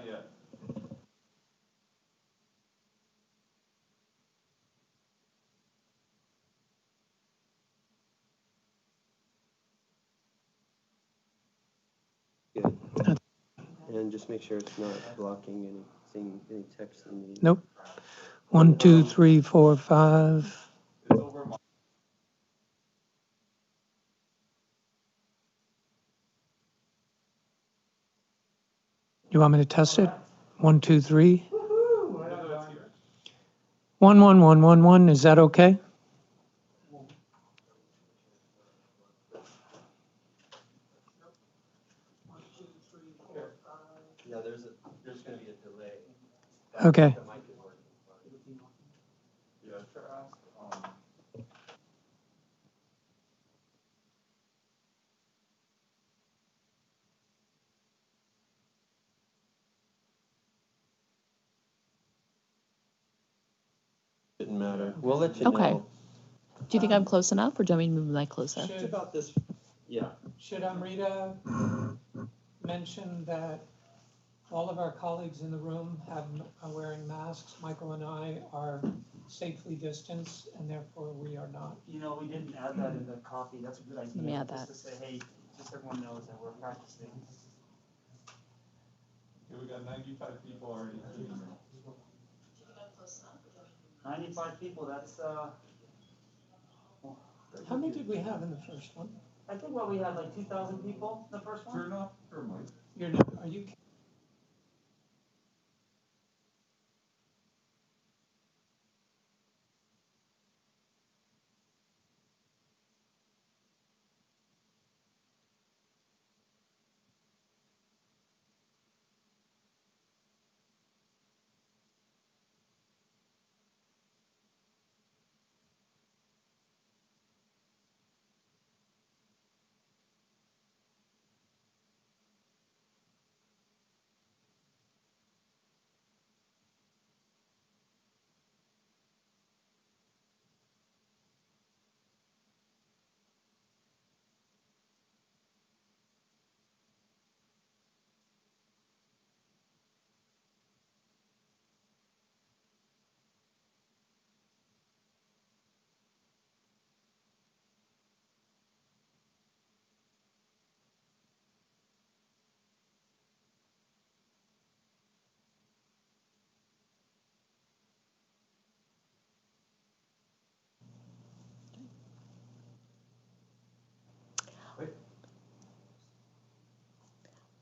Not yet. Good. And just make sure it's not blocking anything, any text in the meeting. Nope. 1, 2, 3, 4, 5. It's over my. You want me to test it? 1, 2, 3. 1, 1, 1, 1, 1. Is that okay? Yeah, there's going to be a delay. Okay. The mic is working. Yeah, sure. Didn't matter. We'll let you Okay. know. Do you think I'm close enough, or do you want me to move my mic closer? It's about this. Yeah. Should Amrita mention that all of our colleagues in the room are wearing masks? Michael and I are safely distanced, and therefore we are not. You know, we didn't add that in the copy. That's a good idea. Let me add just that. to say, hey, just everyone knows that we're practicing. Okay, we got 95 people already. 95 people, that's, How many did we have in the first one? I think what we had like 2,000 people in the first one. Turn off her mic. You're not, are you?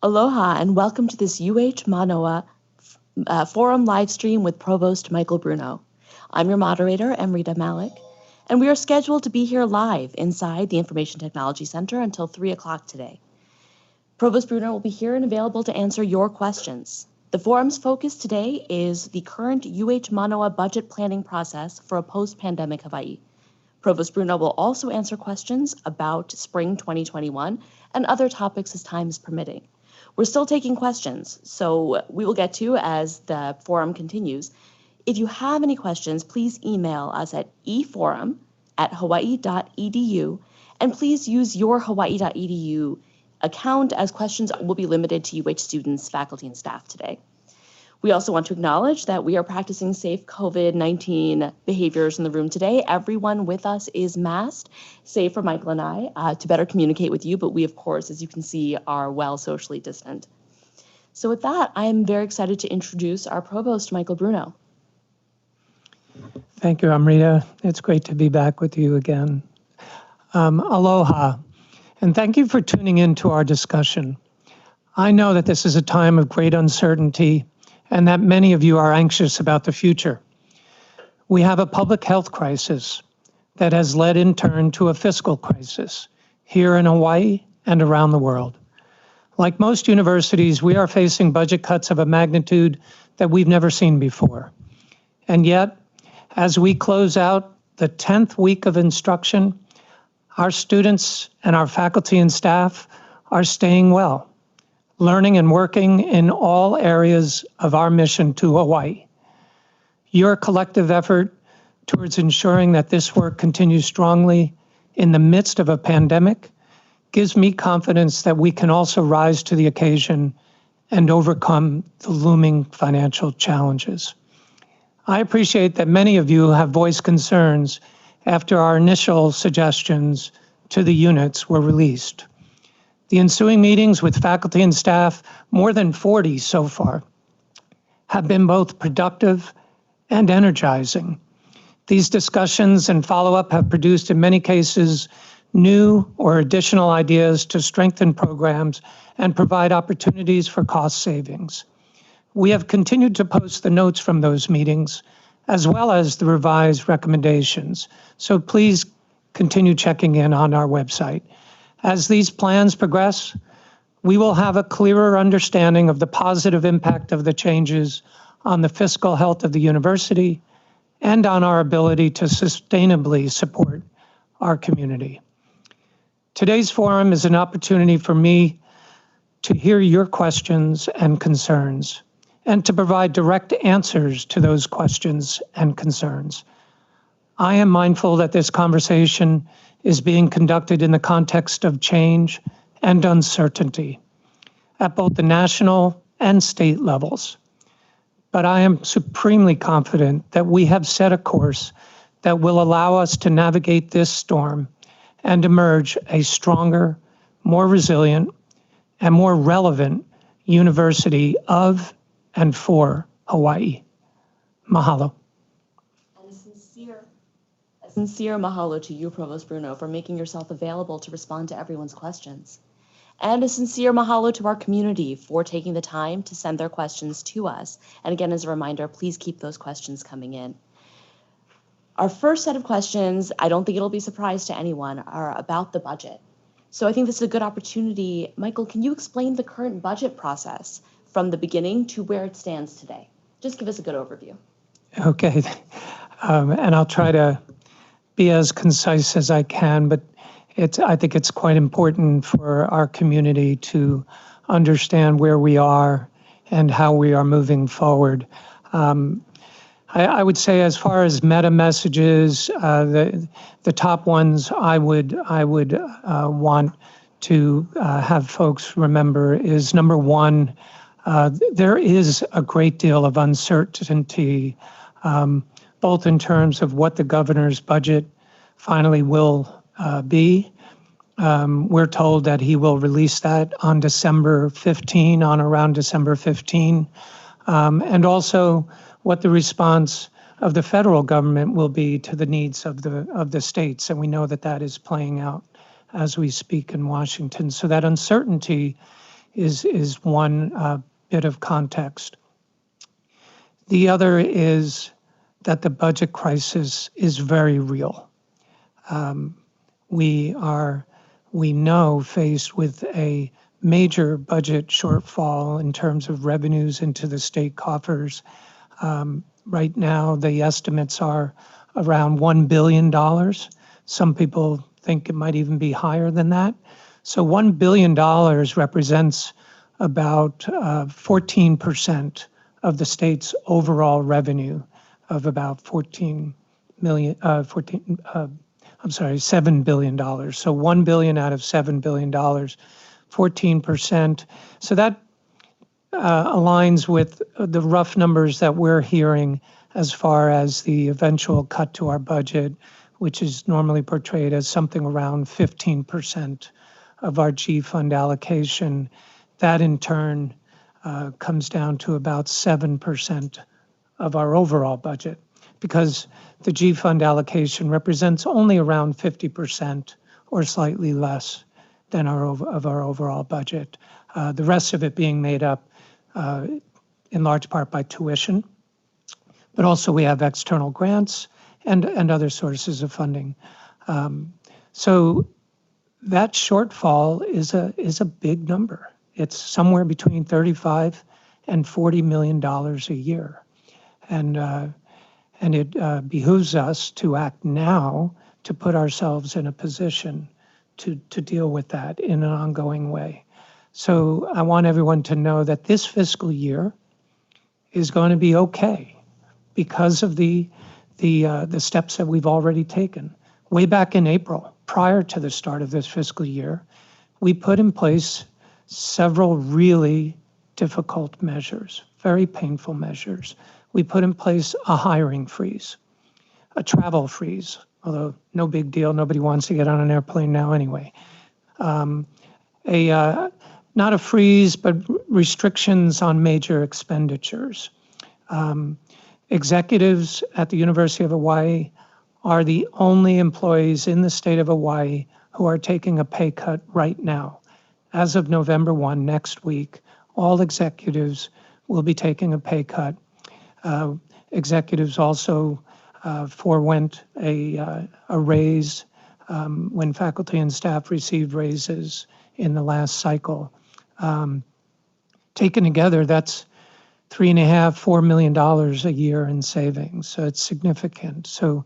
Aloha and welcome to this UH Mānoa forum live stream with Provost Michael Bruno. I'm your moderator, Amrita Malik, and we are scheduled to be here live inside the Information Technology Center until 3 o'clock today. Provost Bruno will be here and available to answer your questions. The forum's focus today is the current UH Mānoa budget planning process for a post-pandemic Hawaii. Provost Bruno will also answer questions about spring 2021 and other topics as time is permitting. We're still taking questions, so we will get to as the forum continues. If you have any questions, please email us at eforum@hawaii.edu, and please use your hawaii.edu account, as questions will be limited to UH students, faculty, and staff today. We also want to acknowledge that we are practicing safe COVID-19 behaviors in the room today. Everyone with us is masked, save for Michael and I, to better communicate with you, but we, of course, as you can see, are well socially distant. So with that, I'm very excited to introduce our Provost, Michael Bruno. Thank you, Amrita. It's great to be back with you again. Aloha, and thank you for tuning in to our discussion. I know that this is a time of great uncertainty and that many of you are anxious about the future. We have a public health crisis that has led in turn to a fiscal crisis here in Hawaii and around the world. Like most universities, we are facing budget cuts of a magnitude that we've never seen before. And yet, as we close out the 10th week of instruction, our students and our faculty and staff are staying well, learning and working in all areas of our mission to Hawaii. Your collective effort towards ensuring that this work continues strongly in the midst of a pandemic gives me confidence that we can also rise to the occasion and overcome the looming financial challenges. I appreciate that many of you have voiced concerns after our initial suggestions to the units were released. The ensuing meetings with faculty and staff, more than 40 so far, have been both productive and energizing. These discussions and follow-up have produced, in many cases, new or additional ideas to strengthen programs and provide opportunities for cost savings. We have continued to post the notes from those meetings, as well as the revised recommendations. So please continue checking in on our website. As these plans progress, we will have a clearer understanding of the positive impact of the changes on the fiscal health of the university and on our ability to sustainably support our community. Today's forum is an opportunity for me to hear your questions and concerns and to provide direct answers to those questions and concerns. I am mindful that this conversation is being conducted in the context of change and uncertainty at both the national and state levels. But I am supremely confident that we have set a course that will allow us to navigate this storm and emerge a stronger, more resilient, and more relevant university of and for Hawaii. Mahalo. And a sincere mahalo to you, Provost Bruno, for making yourself available to respond to everyone's questions. And a sincere mahalo to our community for taking the time to send their questions to us. And again, as a reminder, please keep those questions coming in. Our first set of questions, I don't think it'll be a surprise to anyone, are about the budget. So I think this is a good opportunity. Michael, can you explain the current budget process from the beginning to where it stands today? Just give us a good overview. Okay, and I'll try to be as concise as I can, but I think it's quite important for our community to understand where we are and how we are moving forward. I would say, as far as meta messages, the top ones I would want to have folks remember is, number one, there is a great deal of uncertainty, both in terms of what the governor's budget finally will be. We're told that he will release that on December 15, on around December 15, and also what the response of the federal government will be to the needs of the states, and we know that that is playing out as we speak in Washington. So that uncertainty is one bit of context. The other is that the budget crisis is very real. We know faced with a major budget shortfall in terms of revenues into the state coffers. Right now, the estimates are around $1 billion. Some people think it might even be higher than that. So $1 billion represents about 14% of the state's overall revenue of about $7 billion. So $1 billion out of $7 billion, 14%. So that aligns with the rough numbers that we're hearing as far as the eventual cut to our budget, which is normally portrayed as something around 15% of our G fund allocation. That in turn comes down to about 7% of our overall budget, because the G fund allocation represents only around 50% or slightly less than our overall budget. The rest of it being made up in large part by tuition, but also we have external grants and other sources of funding. So that shortfall is a big number. It's somewhere between $35 and $40 million a year, and it behooves us to act now to put ourselves in a position to deal with that in an ongoing way. So I want everyone to know that this fiscal year is going to be okay because of the steps that we've already taken. Way back in April, prior to the start of this fiscal year, we put in place several really difficult measures, very painful measures. We put in place a hiring freeze, a travel freeze, although no big deal, nobody wants to get on an airplane now anyway. Not a freeze, but restrictions on major expenditures. Executives at the University of Hawaii are the only employees in the state of Hawaii who are taking a pay cut right now. As of November 1, next week, all executives will be taking a pay cut. Executives also forewent a raise when faculty and staff received raises in the last cycle. Taken together, that's $3.5–4 million a year in savings, so it's significant. So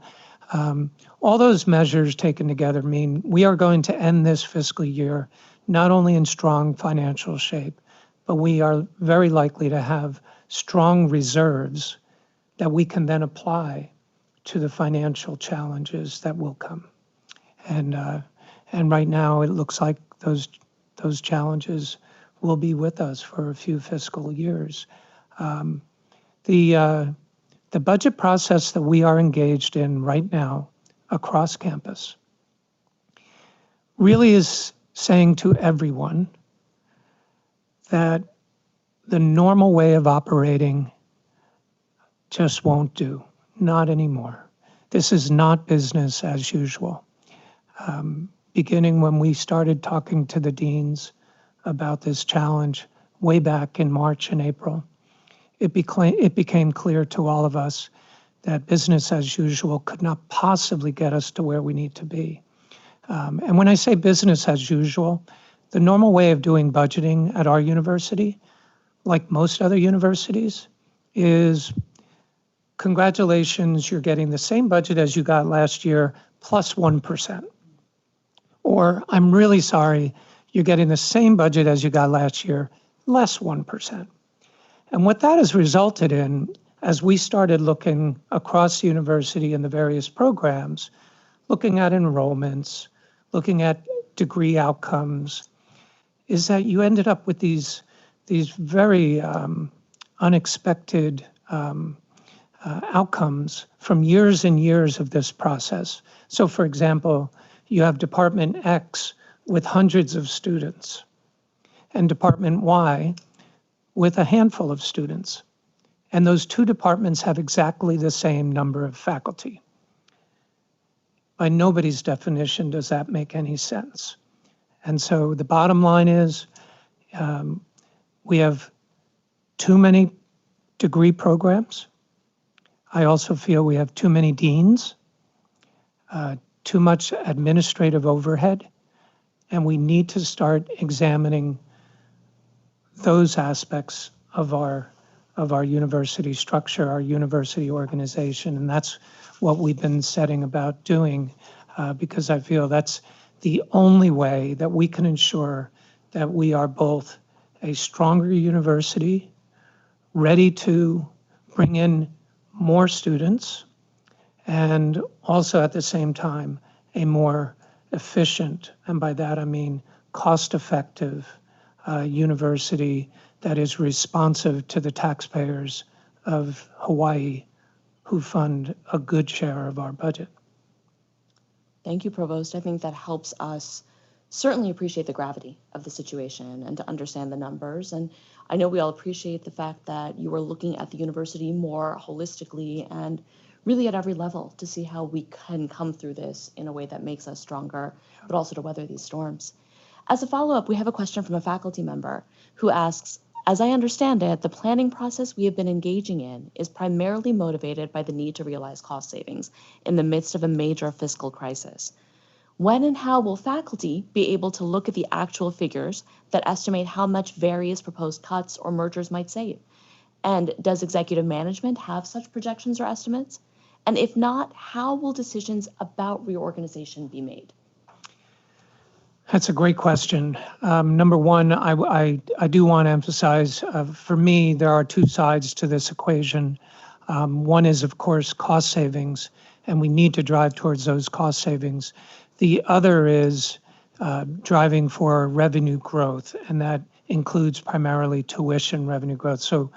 all those measures taken together mean we are going to end this fiscal year not only in strong financial shape, but we are very likely to have strong reserves that we can then apply to the financial challenges that will come. And right now it looks like those challenges will be with us for a few fiscal years. The budget process that we are engaged in right now across campus really is saying to everyone that the normal way of operating just won't do, not anymore. This is not business as usual. Beginning when we started talking to the deans about this challenge way back in March and April, it became clear to all of us that business as usual could not possibly get us to where we need to be. And when I say business as usual, the normal way of doing budgeting at our university, like most other universities, is congratulations, you're getting the same budget as you got last year plus 1%. Or I'm really sorry, you're getting the same budget as you got last year, less 1%. And what that has resulted in, as we started looking across the university and the various programs, looking at enrollments, looking at degree outcomes, is that you ended up with these very unexpected outcomes from years and years of this process. So for example, you have Department X with hundreds of students and Department Y with a handful of students. And those two departments have exactly the same number of faculty. By nobody's definition does that make any sense. And so the bottom line is we have too many degree programs. I also feel we have too many deans, too much administrative overhead, and we need to start examining those aspects of our university structure, our university organization, and that's what we've been setting about doing because I feel that's the only way that we can ensure that we are both a stronger university, ready to bring in more students, and also at the same time, a more efficient, and by that I mean cost-effective university that is responsive to the taxpayers of Hawaii who fund a good share of our budget. Thank you, Provost. I think that helps us certainly appreciate the gravity of the situation and to understand the numbers. And I know we all appreciate the fact that you are looking at the university more holistically and really at every level to see how we can come through this in a way that makes us stronger, but also to weather these storms. As a follow-up, we have a question from a faculty member who asks, as I understand it, the planning process we have been engaging in is primarily motivated by the need to realize cost savings in the midst of a major fiscal crisis. When and how will faculty be able to look at the actual figures that estimate how much various proposed cuts or mergers might save? And does executive management have such projections or estimates? And if not, how will decisions about reorganization be made? That's a great question. Number one, I do want to emphasize, for me, there are two sides to this equation. One is, of course, cost savings, and we need to drive towards those cost savings. The other is driving for revenue growth, and that includes primarily tuition revenue growth. So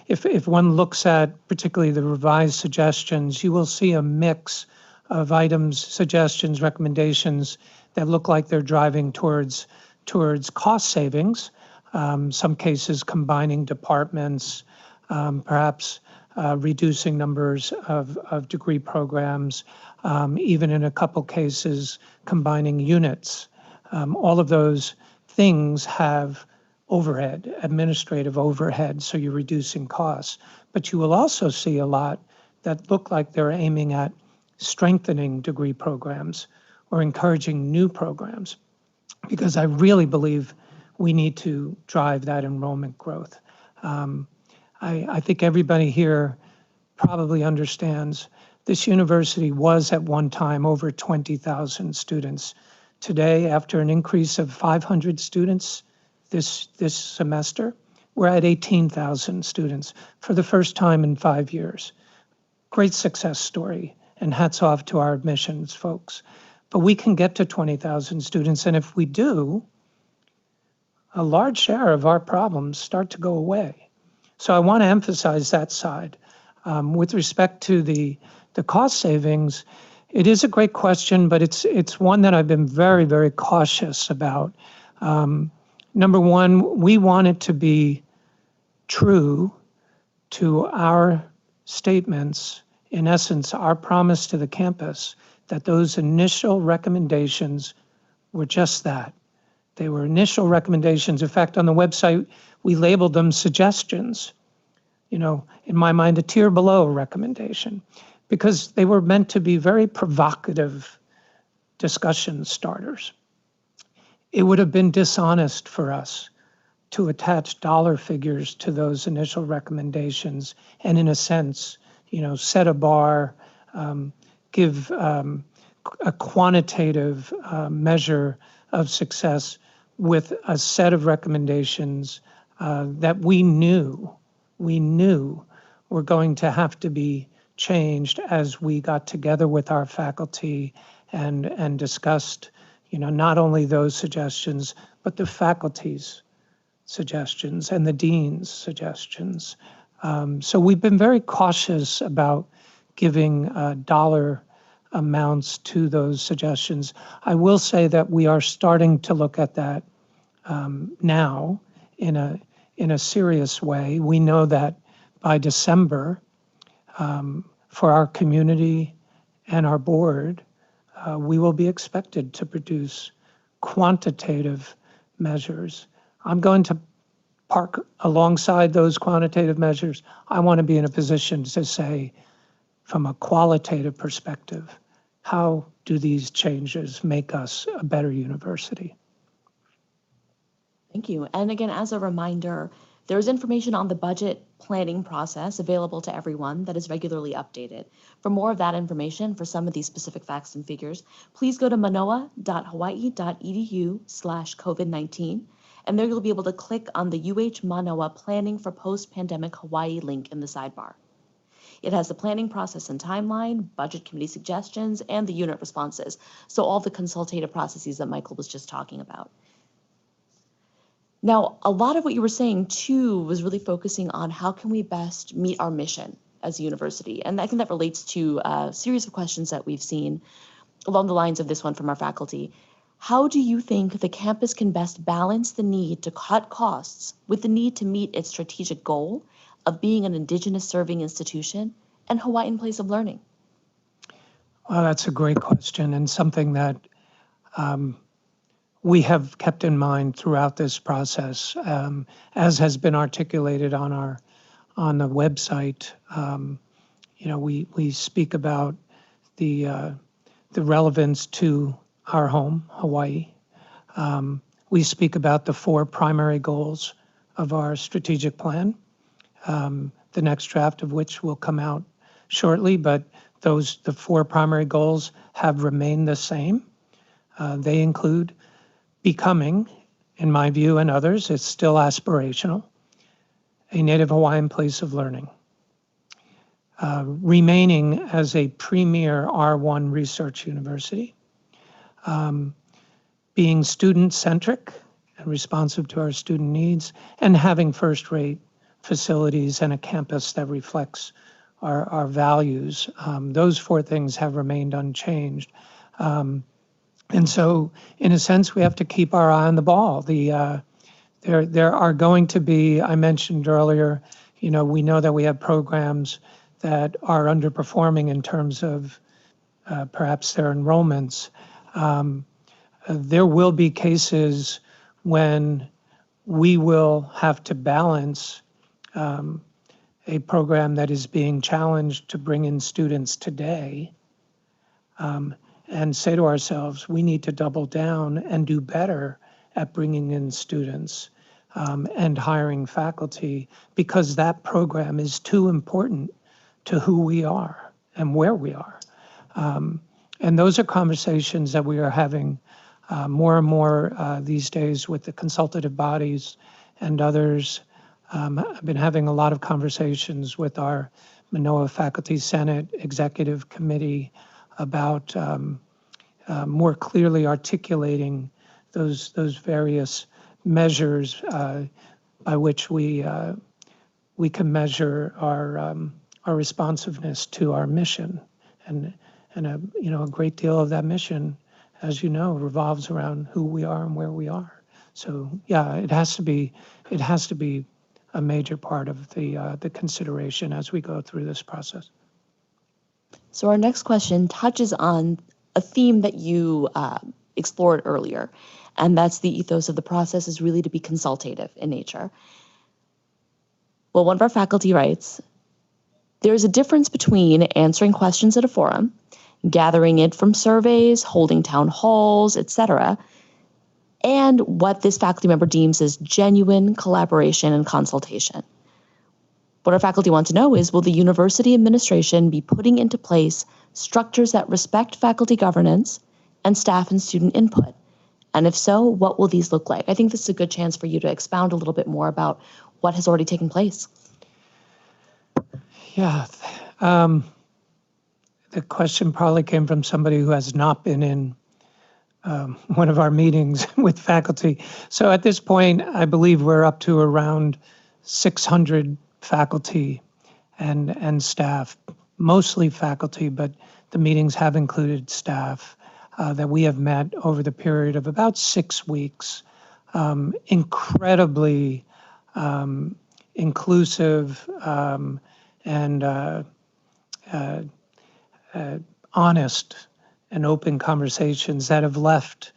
if one looks at particularly the revised suggestions, you will see a mix of items, suggestions, recommendations that look like they're driving towards cost savings. Some cases combining departments, perhaps reducing numbers of degree programs, even in a couple cases combining units. All of those things have overhead, administrative overhead, so you're reducing costs. But you will also see a lot that look like they're aiming at strengthening degree programs or encouraging new programs, because I really believe we need to drive that enrollment growth. I think everybody here probably understands this university was at one time over 20,000 students. Today, after an increase of 500 students this semester, we're at 18,000 students for the first time in 5 years. Great success story, and hats off to our admissions folks. But we can get to 20,000 students, and if we do, a large share of our problems start to go away. So I want to emphasize that side. With respect to the cost savings, it is a great question, but it's one that I've been very, very cautious about. Number one, we want it to be true to our statements, in essence, our promise to the campus, that those initial recommendations were just that. They were initial recommendations. In fact, on the website, we labeled them suggestions. You know, in my mind, a tier below recommendation, because they were meant to be very provocative discussion starters. It would have been dishonest for us to attach dollar figures to those initial recommendations and, in a sense, you know, set a bar, give a quantitative measure of success with a set of recommendations that we knew were going to have to be changed as we got together with our faculty and discussed, you know, not only those suggestions, but the faculty's suggestions and the dean's suggestions. So we've been very cautious about giving dollar amounts to those suggestions. I will say that we are starting to look at that now in a serious way. We know that by December, for our community and our board, we will be expected to produce quantitative measures. I'm going to park alongside those quantitative measures. I want to be in a position to say, from a qualitative perspective, how do these changes make us a better university? Thank you. And again, as a reminder, there's information on the budget planning process available to everyone that is regularly updated. For more of that information, for some of these specific facts and figures, please go to manoa.hawaii.edu/COVID-19, and there you'll be able to click on the UH Mānoa Planning for Post-Pandemic Hawaii link in the sidebar. It has the planning process and timeline, budget committee suggestions, and the unit responses. So all the consultative processes that Michael was just talking about. Now, a lot of what you were saying too was really focusing on how can we best meet our mission as a university. And I think that relates to a series of questions that we've seen along the lines of this one from our faculty. How do you think the campus can best balance the need to cut costs with the need to meet its strategic goal of being an Indigenous serving institution and Hawaiian place of learning? Well, that's a great question, and something that we have kept in mind throughout this process, as has been articulated on the website. You know, we speak about the relevance to our home, Hawaii. We speak about the 4 primary goals of our strategic plan, the next draft of which will come out shortly, but the 4 primary goals have remained the same. They include becoming, in my view and others, it's still aspirational, a Native Hawaiian place of learning. Remaining as a premier R1 research university. Being student-centric and responsive to our student needs, and having first-rate facilities and a campus that reflects our values. Those four things have remained unchanged. And so, in a sense, we have to keep our eye on the ball. There are going to be, I mentioned earlier, we know that we have programs that are underperforming in terms of perhaps their enrollments. There will be cases when we will have to balance a program that is being challenged to bring in students today and say to ourselves, we need to double down and do better at bringing in students and hiring faculty, because that program is too important to who we are and where we are. And those are conversations that we are having more and more these days with the consultative bodies and others. I've been having a lot of conversations with our Manoa Faculty Senate Executive Committee about more clearly articulating those various measures by which we can measure our responsiveness to our mission, and a great deal of that mission, as you know, revolves around who we are and where we are. So yeah, it has to be a major part of the consideration as we go through this process. So our next question touches on a theme that you explored earlier, and that's the ethos of the process is really to be consultative in nature. Well, one of our faculty writes, there is a difference between answering questions at a forum, gathering it from surveys, holding town halls, etc., and what this faculty member deems as genuine collaboration and consultation. What our faculty want to know is, will the university administration be putting into place structures that respect faculty governance and staff and student input? And if so, what will these look like? I think this is a good chance for you to expound a little bit more about what has already taken place. Yeah, the question probably came from somebody who has not been in one of our meetings with faculty. So at this point, I believe we're up to around 600 faculty and staff, mostly faculty, but the meetings have included staff that we have met over the period of about 6 weeks. Incredibly inclusive and honest and open conversations that have left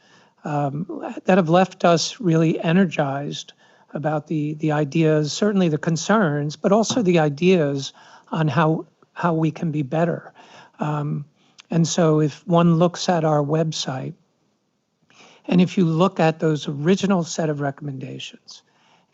us really energized about the ideas, certainly the concerns, but also the ideas on how we can be better. And so if one looks at our website, and if you look at those original set of recommendations,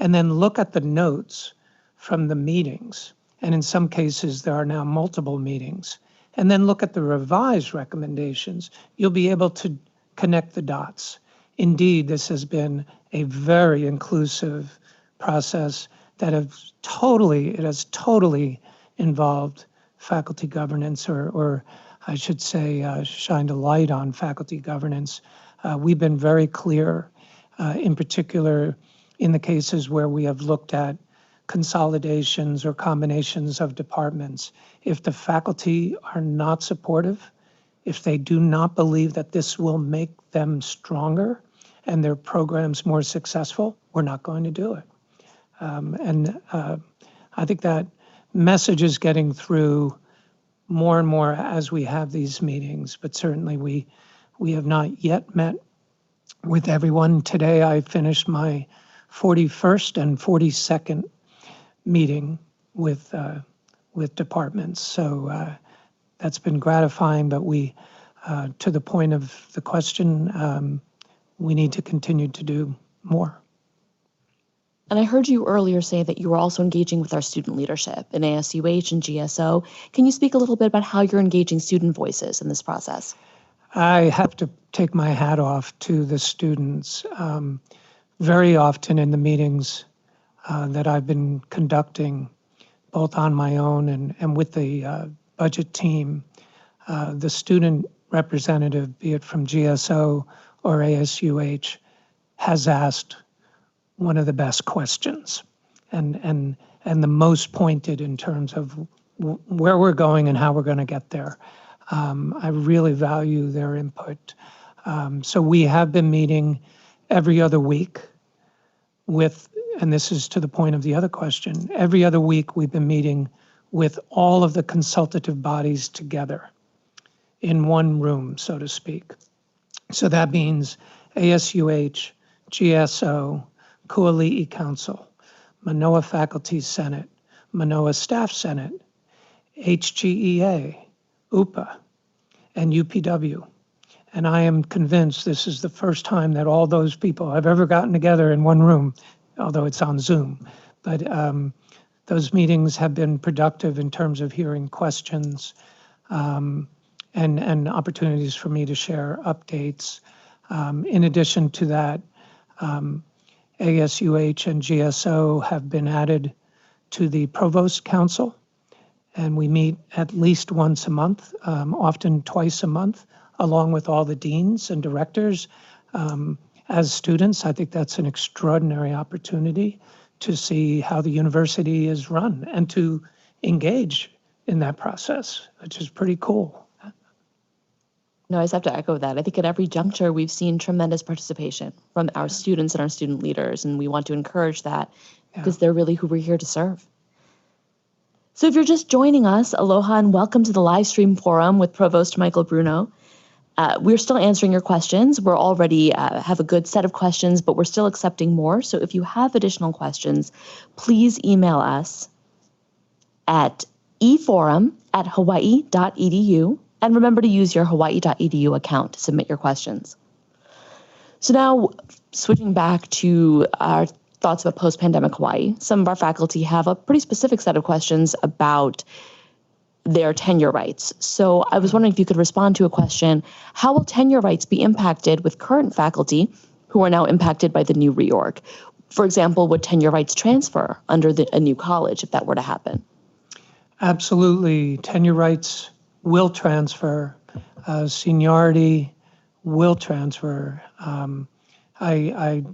and then look at the notes from the meetings, and in some cases there are now multiple meetings, and then look at the revised recommendations, you'll be able to connect the dots. Indeed, this has been a very inclusive process that has totally involved faculty governance, or I should say shined a light on faculty governance. We've been very clear, in particular in the cases where we have looked at consolidations or combinations of departments. If the faculty are not supportive, if they do not believe that this will make them stronger and their programs more successful, we're not going to do it. I think that message is getting through more and more as we have these meetings, but certainly we have not yet met with everyone. Today I finished my 41st and 42nd meeting with departments. So that's been gratifying, but we, to the point of the question, we need to continue to do more. And I heard you earlier say that you were also engaging with our student leadership in ASUH and GSO. Can you speak a little bit about how you're engaging student voices in this process? I have to take my hat off to the students. Very often in the meetings that I've been conducting, both on my own and with the budget team, the student representative, be it from GSO or ASUH, has asked, one of the best questions and the most pointed in terms of where we're going and how we're going to get there. I really value their input. So we have been meeting every other week with, and this is to the point of the other question, every other week we've been meeting with all of the consultative bodies together in one room, so to speak. So that means ASUH, GSO, Kuali'i Council, Manoa Faculty Senate, Manoa Staff Senate, HGEA, UPA, and UPW. And I am convinced this is the first time that all those people have ever gotten together in one room, although it's on Zoom. But those meetings have been productive in terms of hearing questions and opportunities for me to share updates. In addition to that, ASUH and GSO have been added to the Provost Council, and we meet at least once a month, often twice a month, along with all the deans and directors. As students, I think that's an extraordinary opportunity to see how the university is run and to engage in that process, which is pretty cool. No, I just have to echo that. I think at every juncture, we've seen tremendous participation from our students and our student leaders, and we want to encourage that because they're really who we're here to serve. So if you're just joining us, aloha and welcome to the live stream forum with Provost Michael Bruno. We're still answering your questions. We're already have a good set of questions, but we're still accepting more. So if you have additional questions, please email us at eforum@hawaii.edu. And remember to use your hawaii.edu account to submit your questions. So now, switching back to our thoughts about post-pandemic Hawaii, some of our faculty have a pretty specific set of questions about their tenure rights. So I was wondering if you could respond to a question: how will tenure rights be impacted with current faculty who are now impacted by the new reorg? For example, would tenure rights transfer under a new college if that were to happen? Absolutely. Tenure rights will transfer. Seniority will transfer. I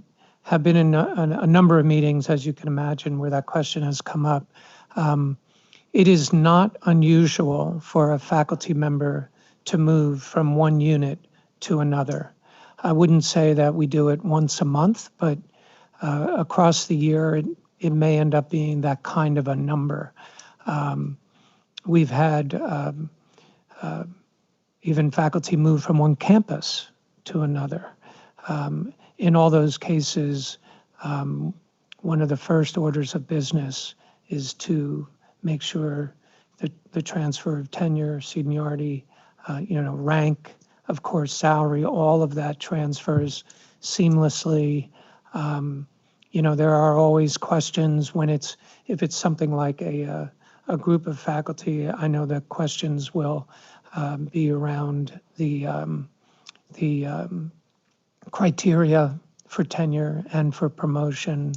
have been in a number of meetings, as you can imagine, where that question has come up. It is not unusual for a faculty member to move from one unit to another. I wouldn't say that we do it once a month, but across the year, it may end up being that kind of a number. We've had even faculty move from one campus to another. In all those cases, one of the first orders of business is to make sure that the transfer of tenure, seniority, rank, of course, salary, all of that transfers seamlessly. There are always questions when if it's something like a group of faculty. I know the questions will be around the criteria for tenure and for promotion,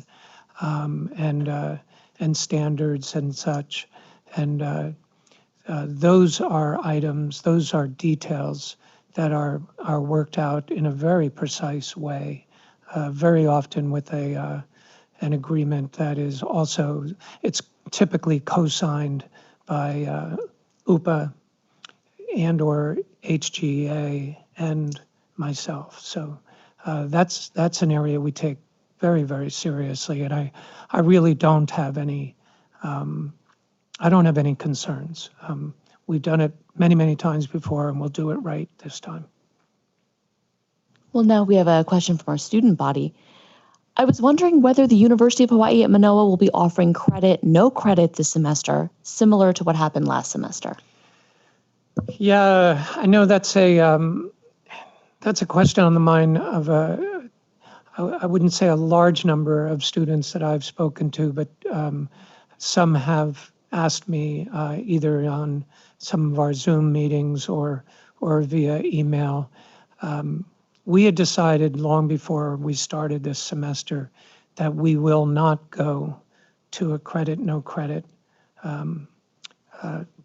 and standards and such. And those are items, those are details that are worked out in a very precise way, very often with an agreement that is also, it's typically co-signed by UPA and or HGEA and myself. So that's an area we take very, very seriously, and I really don't have any concerns. We've done it many, many times before, and we'll do it right this time. Well, now we have a question from our student body. I was wondering whether the University of Hawaii at Manoa will be offering credit, no credit this semester, similar to what happened last semester. Yeah, I know that's a question on the mind of I wouldn't say a large number of students that I've spoken to, but some have asked me either on some of our Zoom meetings or via email. We had decided long before we started this semester that we will not go to a credit, no credit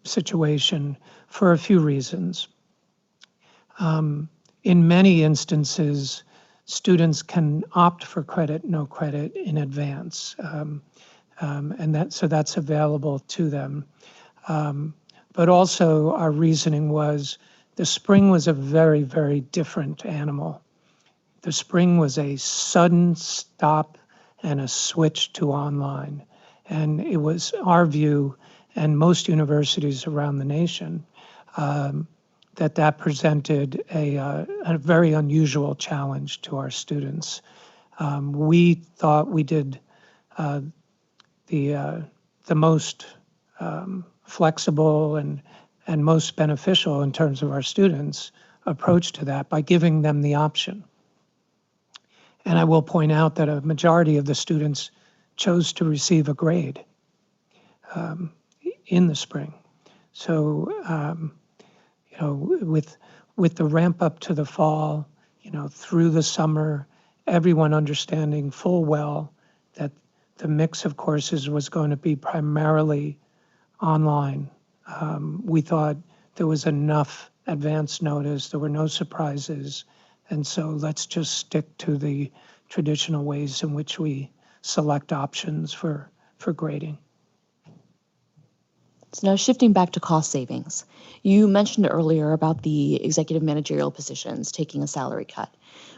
situation for a few reasons. In many instances, students can opt for credit, no credit in advance. And so that's available to them. But also our reasoning was the spring was a very, very different animal. The spring was a sudden stop and a switch to online. And it was our view, and most universities around the nation, that presented a very unusual challenge to our students. We thought we did the most flexible and most beneficial in terms of our students' approach to that by giving them the option. And I will point out that a majority of the students chose to receive a grade in the spring. So, you know, with the ramp up to the fall, you know, through the summer, everyone understanding full well that the mix of courses was going to be primarily online. We thought there was enough advance notice, there were no surprises, and so let's just stick to the traditional ways in which we select options for grading. So now shifting back to cost savings. You mentioned earlier about the executive managerial positions taking a salary cut.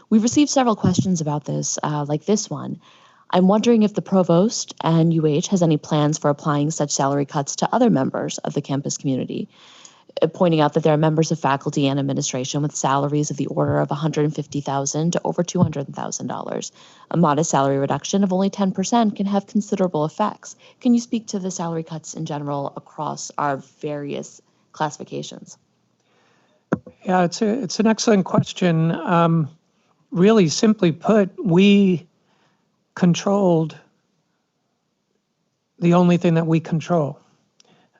We've received several questions about this, like this one. I'm wondering if the provost and UH has any plans for applying such salary cuts to other members of the campus community, pointing out that there are members of faculty and administration with salaries of the order of $150,000 to over $200,000. A modest salary reduction of only 10% can have considerable effects. Can you speak to the salary cuts in general across our various classifications? Yeah, it's an excellent question. Really simply put, we controlled the only thing that we control,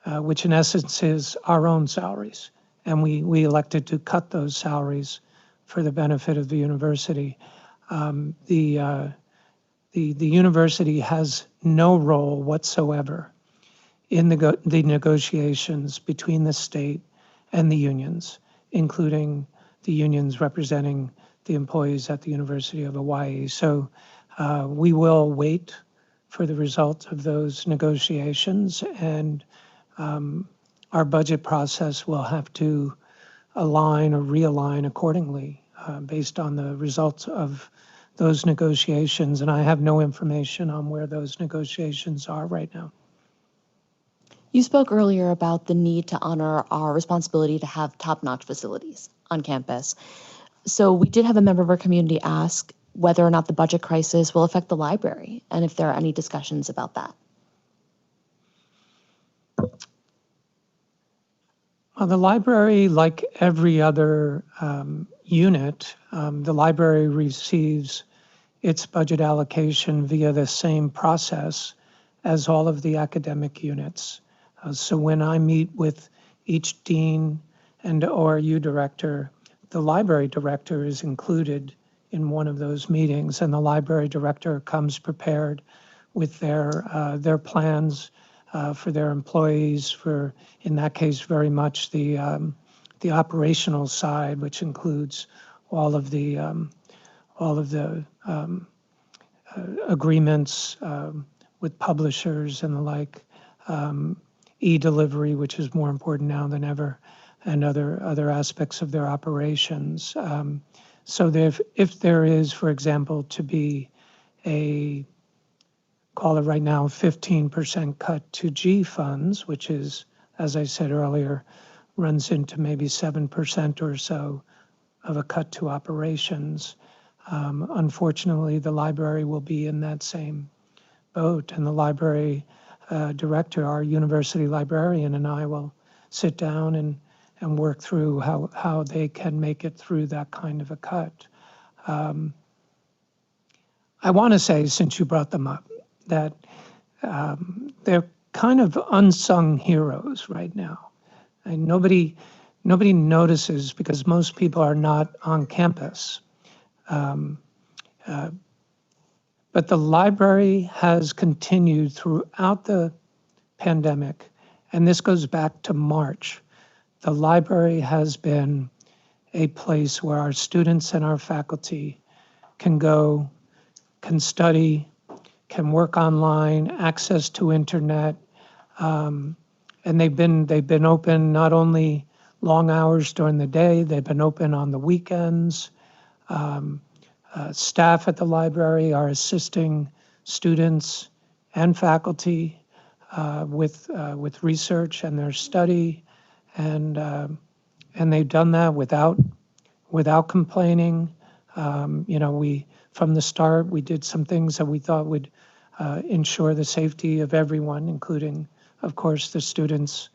which in essence is our own salaries. And we elected to cut those salaries for the benefit of the university. The university has no role whatsoever in the negotiations between the state and the unions, including the unions representing the employees at the University of Hawaii. So we will wait for the results of those negotiations, and our budget process will have to align or realign accordingly based on the results of those negotiations. And I have no information on where those negotiations are right now. You spoke earlier about the need to honor our responsibility to have top-notch facilities on campus. So we did have a member of our community ask whether or not the budget crisis will affect the library and if there are any discussions about that. Well, the library, like every other unit, the library receives its budget allocation via the same process as all of the academic units. So when I meet with each dean and ORU director, the library director is included in one of those meetings, and the library director comes prepared with their plans for their employees, for, in that case, very much the operational side, which includes all of the agreements with publishers and the like, e-delivery, which is more important now than ever, and other aspects of their operations. So if there is, for example, to be a, call it right now, 15% cut to G funds, which is, as I said earlier, runs into maybe 7% or so of a cut to operations. Unfortunately, the library will be in that same boat, and the library director, our university librarian, and I will sit down and work through how they can make it through that kind of a cut. I want to say, since you brought them up, that they're kind of unsung heroes right now. And nobody notices because most people are not on campus. But the library has continued throughout the pandemic, and this goes back to March. The library has been a place where our students and our faculty can go, can study, can work online, access to internet. And they've been open not only long hours during the day, they've been open on the weekends. Staff at the library are assisting students and faculty with research and their study, and they've done that without complaining. From the start, we did some things that we thought would ensure the safety of everyone, including, of course, the students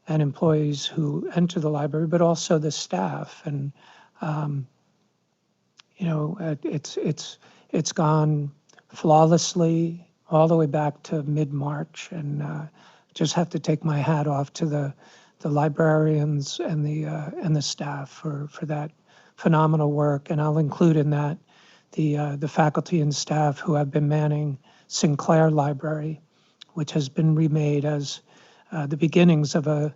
and employees who enter the library, but also the staff. And it's gone flawlessly all the way back to mid-March, and just have to take my hat off to the librarians and the staff for that phenomenal work. And I'll include in that the faculty and staff who have been manning Sinclair Library, which has been remade as the beginnings of a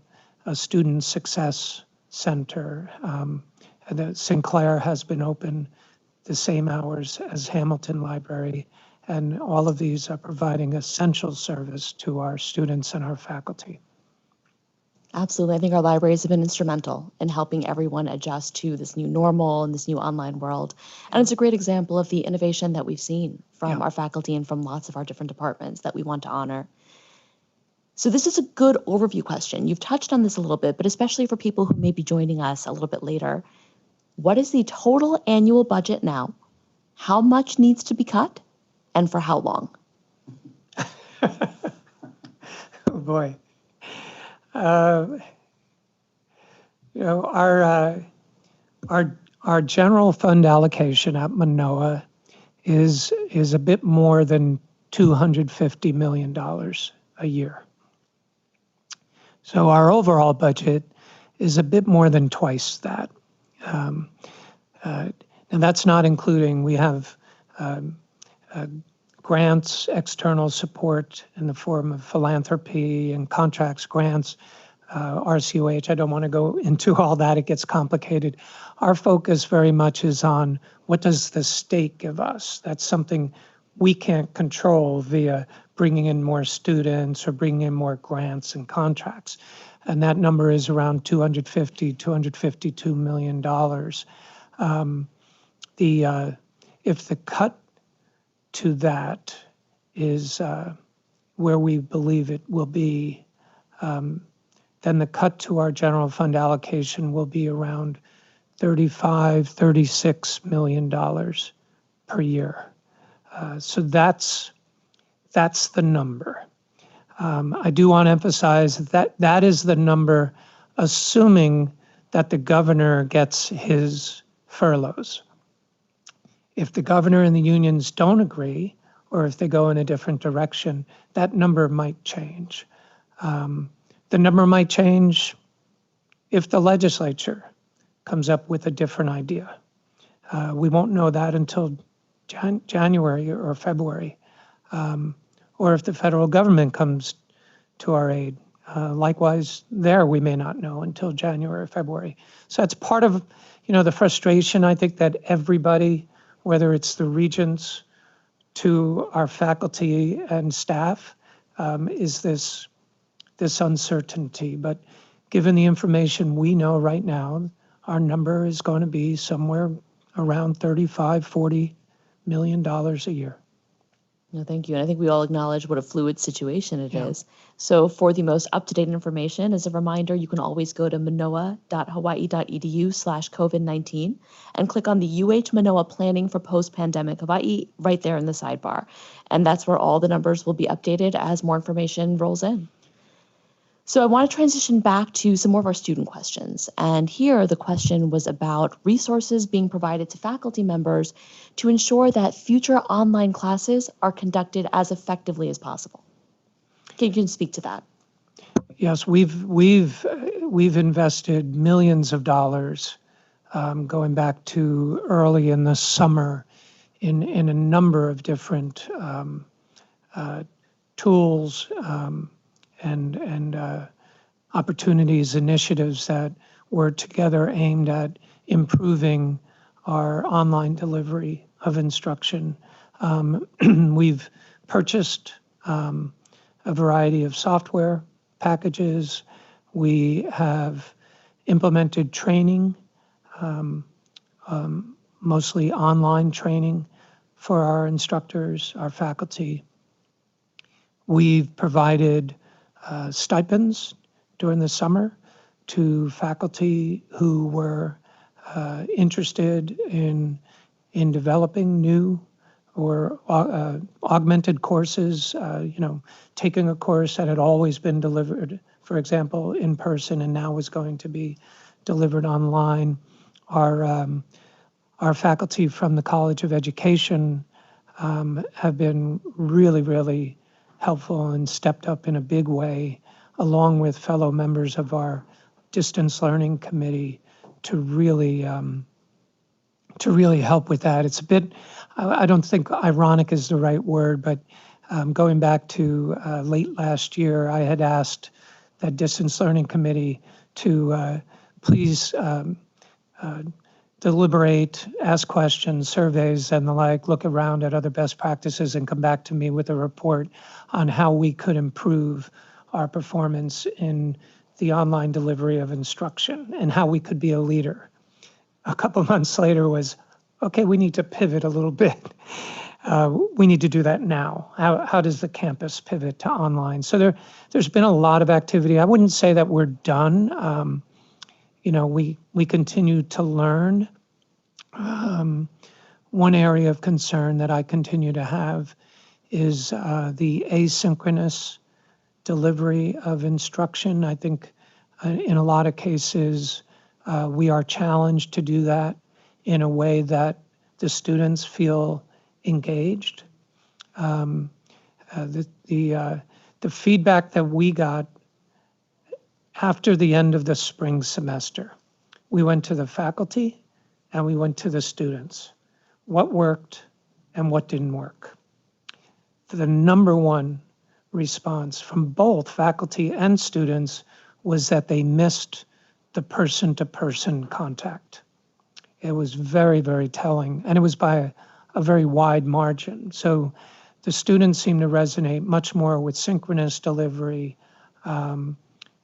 student success center. And that Sinclair has been open the same hours as Hamilton Library, and all of these are providing essential service to our students and our faculty. Absolutely. I think our libraries have been instrumental in helping everyone adjust to this new normal and this new online world. And it's a great example of the innovation that we've seen from our faculty and from lots of our different departments that we want to honor. So this is a good overview question. You've touched on this a little bit, but especially for people who may be joining us a little bit later, what is the total annual budget now? How much needs to be cut? And for how long? Oh boy. Our general fund allocation at Manoa is a bit more than $250 million a year. So our overall budget is a bit more than twice that. And that's not including, we have grants, external support in the form of philanthropy and contracts, grants, RCOH. I don't want to go into all that, it gets complicated. Our focus very much is on what does the state give us? That's something we can't control via bringing in more students or bringing in more grants and contracts. And that number is around $252 million. If the cut to that is where we believe it will be, then the cut to our general fund allocation will be around $36 million per year. So that's the number. I do want to emphasize that is the number, assuming that the governor gets his furloughs. If the governor and the unions don't agree, or if they go in a different direction, that number might change. The number might change if the legislature comes up with a different idea. We won't know that until January or February, or if the federal government comes to our aid. Likewise, there we may not know until January or February. So that's part of, the frustration, I think, that everybody, whether it's the regents to our faculty and staff, is this uncertainty. But given the information we know right now, our number is going to be somewhere around $35–40 million a year. No, thank you. And I think we all acknowledge what a fluid situation it is. So for the most up-to-date information, as a reminder, you can always go to manoa.hawaii.edu/COVID-19 and click on the UH Mānoa Planning for Post-Pandemic Hawaii right there in the sidebar. And that's where all the numbers will be updated as more information rolls in. So I want to transition back to some more of our student questions. And here the question was about resources being provided to faculty members to ensure that future online classes are conducted as effectively as possible. Can you speak to that? Yes, we've invested millions of dollars going back to early in the summer in a number of different tools and opportunities, initiatives that were together aimed at improving our online delivery of instruction. We've purchased a variety of software packages. We have implemented training, mostly online training for our instructors, our faculty. We've provided stipends during the summer to faculty who were interested in developing new or augmented courses, taking a course that had always been delivered, for example, in person and now was going to be delivered online. Our faculty from the College of Education have been really, really helpful and stepped up in a big way, along with fellow members of our distance learning committee, to really help with that. It's a bit, I don't think ironic is the right word, but going back to late last year, I had asked that distance learning committee to please deliberate, ask questions, surveys, and the like, look around at other best practices and come back to me with a report on how we could improve our performance in the online delivery of instruction and how we could be a leader. A couple months later was, okay, we need to pivot a little bit. We need to do that now. How does the campus pivot to online? So there's been a lot of activity. I wouldn't say that we're done. We continue to learn. One area of concern that I continue to have is the asynchronous delivery of instruction. I think in a lot of cases, we are challenged to do that in a way that the students feel engaged. The feedback that we got after the end of the spring semester, we went to the faculty and we went to the students. What worked and what didn't work. The number one response from both faculty and students was that they missed the person-to-person contact. It was very, very telling, and it was by a very wide margin. So the students seem to resonate much more with synchronous delivery,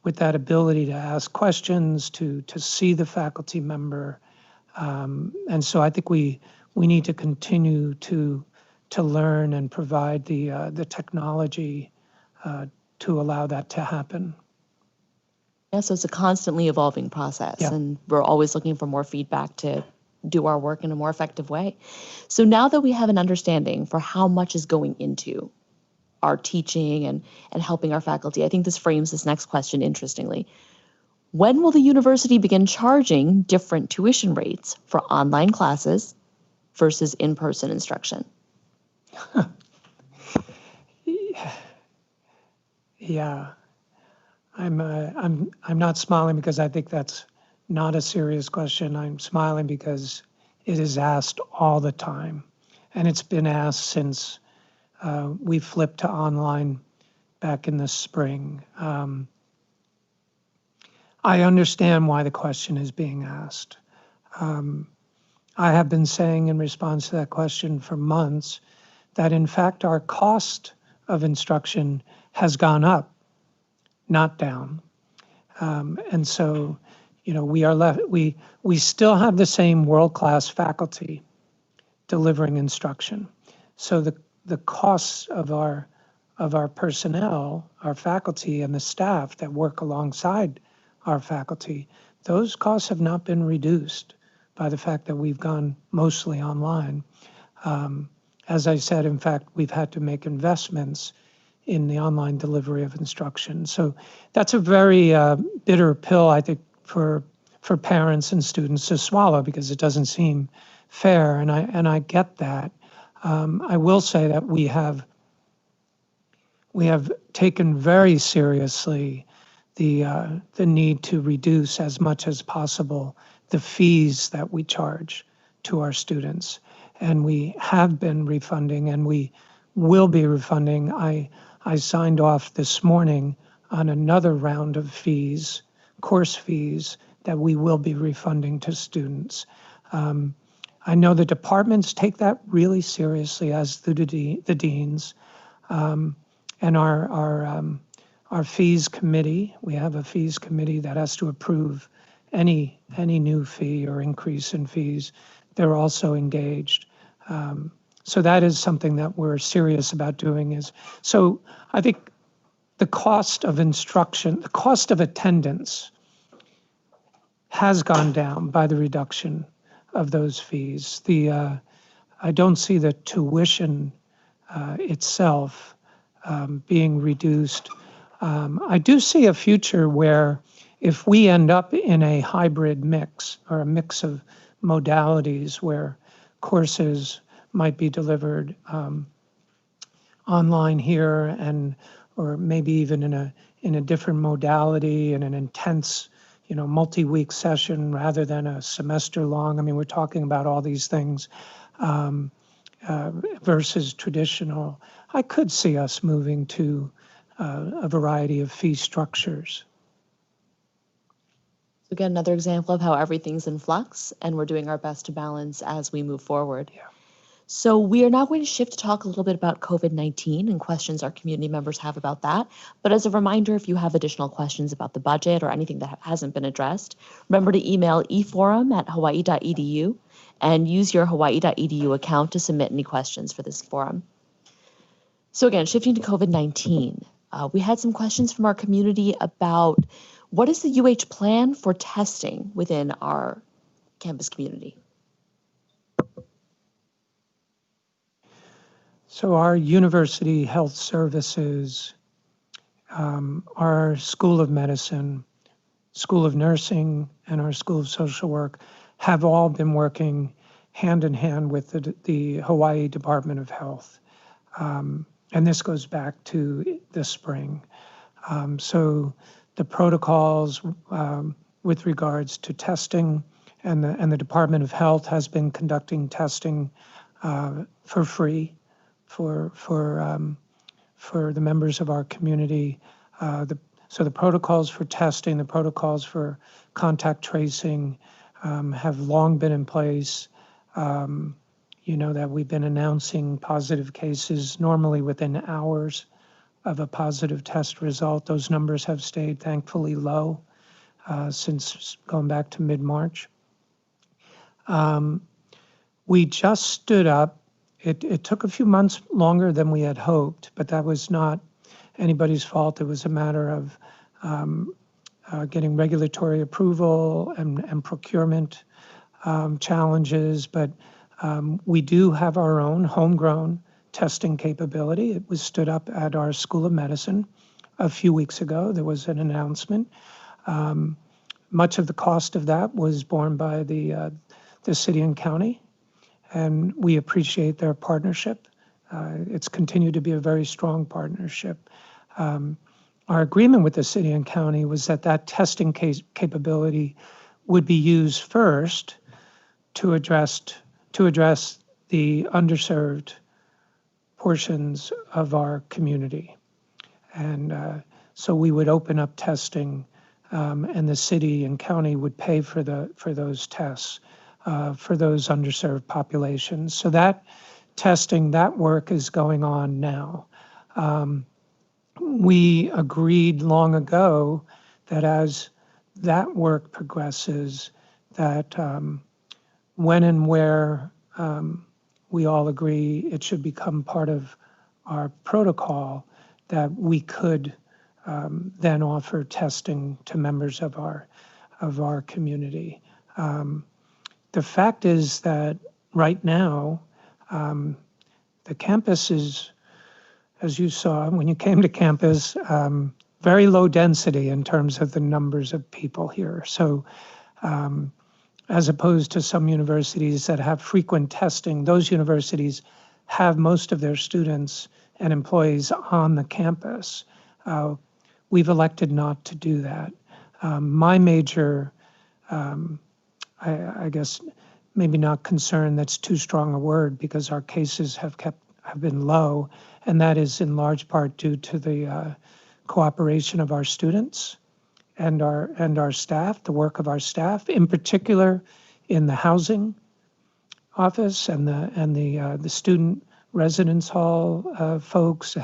with that ability to ask questions, to see the faculty member. And so I think we need to continue to learn and provide the technology to allow that to happen. Yeah, so it's a constantly evolving process, Yeah. and we're always looking for more feedback to do our work in a more effective way. So now that we have an understanding for how much is going into our teaching and helping our faculty, I think this frames this next question interestingly. When will the university begin charging different tuition rates for online classes versus in-person instruction? Yeah, I'm not smiling because I think that's not a serious question. I'm smiling because it is asked all the time, and it's been asked since we flipped to online back in the spring. I understand why the question is being asked. I have been saying in response to that question for months that in fact our cost of instruction has gone up, not down. And so, we are left, we still have the same world-class faculty delivering instruction. So the costs of our personnel, our faculty and the staff that work alongside our faculty, those costs have not been reduced by the fact that we've gone mostly online. As I said, in fact, we've had to make investments in the online delivery of instruction. So that's a very bitter pill, I think, for parents and students to swallow because it doesn't seem fair, and I get that. I will say that we have taken very seriously the need to reduce as much as possible the fees that we charge to our students, and we have been refunding, and we will be refunding. I signed off this morning on another round of fees, course fees, that we will be refunding to students. I know the departments take that really seriously, as do the deans. And our fees committee, we have a fees committee that has to approve any new fee or increase in fees. They're also engaged. So that is something that we're serious about doing. So I think the cost of instruction, the cost of attendance has gone down by the reduction of those fees. I don't see the tuition itself being reduced. I do see a future where if we end up in a hybrid mix or a mix of modalities where courses might be delivered online here or maybe even in a different modality, in an intense, multi-week session rather than a semester long. I mean, we're talking about all these things versus traditional. I could see us moving to a variety of fee structures. So again, another example of how everything's in flux, and we're doing our best to balance as we move forward. Yeah. So we are now going to shift to talk a little bit about COVID-19 and questions our community members have about that. But as a reminder, if you have additional questions about the budget or anything that hasn't been addressed, remember to email eforum@hawaii.edu and use your hawaii.edu account to submit any questions for this forum. So again, shifting to COVID-19, we had some questions from our community about what is the UH plan for testing within our campus community? So our university health services, our School of Medicine, School of Nursing, and our School of Social Work have all been working hand in hand with the Hawaii Department of Health. And this goes back to the spring. So the protocols with regards to testing and the Department of Health has been conducting testing for free for the members of our community. So the protocols for testing, the protocols for contact tracing have long been in place. That we've been announcing positive cases normally within hours of a positive test result. Those numbers have stayed thankfully low since going back to mid-March. We just stood up. It took a few months longer than we had hoped, but that was not anybody's fault. It was a matter of getting regulatory approval and procurement challenges. But we do have our own homegrown testing capability. It was stood up at our School of Medicine a few weeks ago. There was an announcement. Much of the cost of that was borne by the city and county, and we appreciate their partnership. It's continued to be a very strong partnership. Our agreement with the city and county was that testing capability would be used first to address the underserved portions of our community. And so we would open up testing and the city and county would pay for those tests for those underserved populations. So that testing, that work is going on now. We agreed long ago that as that work progresses, that when and where we all agree it should become part of our protocol, that we could then offer testing to members of our community. The fact is that right now, the campus is, as you saw when you came to campus, very low density in terms of the numbers of people here. So as opposed to some universities that have frequent testing, those universities have most of their students and employees on the campus. We've elected not to do that. My major, I guess, maybe not concern, that's too strong a word, because our cases have been low, and that is in large part due to the cooperation of our students and our staff, the work of our staff, in particular in the housing office and the student residence hall folks.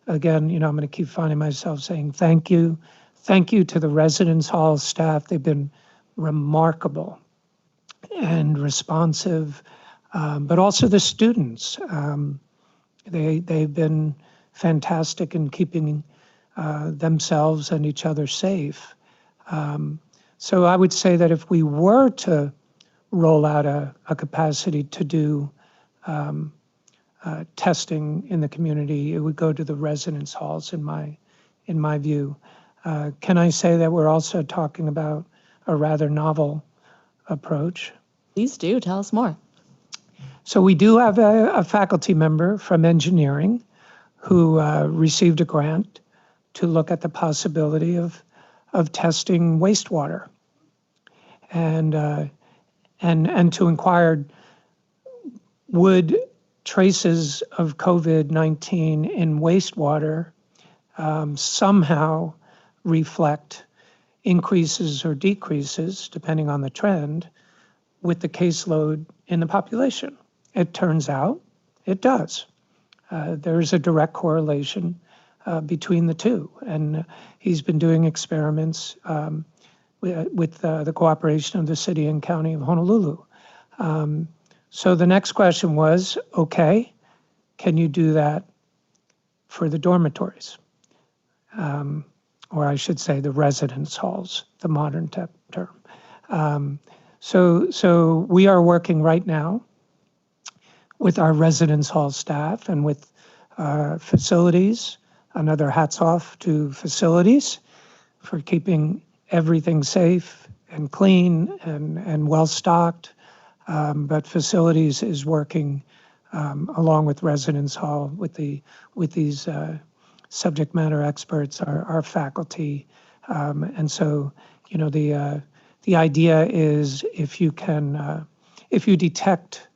Again, I'm going to keep finding myself saying thank you. Thank you to the residence hall staff. They've been remarkable and responsive, but also the students. They've been fantastic in keeping themselves and each other safe. So I would say that if we were to roll out a capacity to do testing in the community, it would go to the residence halls, in my view. Can I say that we're also talking about a rather novel approach? Please do, tell us more. So we do have a faculty member from engineering who received a grant to look at the possibility of testing wastewater and to inquire, would traces of COVID-19 in wastewater somehow reflect increases or decreases, depending on the trend, with the caseload in the population? It turns out it does. There is a direct correlation between the two, and he's been doing experiments with the cooperation of the city and county of Honolulu. So the next question was, okay, can you do that for the dormitories? Or I should say the residence halls, the modern term. So we are working right now with our residence hall staff and with facilities. Another hats off to facilities for keeping everything safe and clean and well stocked. But facilities is working along with residence hall with these subject matter experts, our faculty, and so the idea is if you detect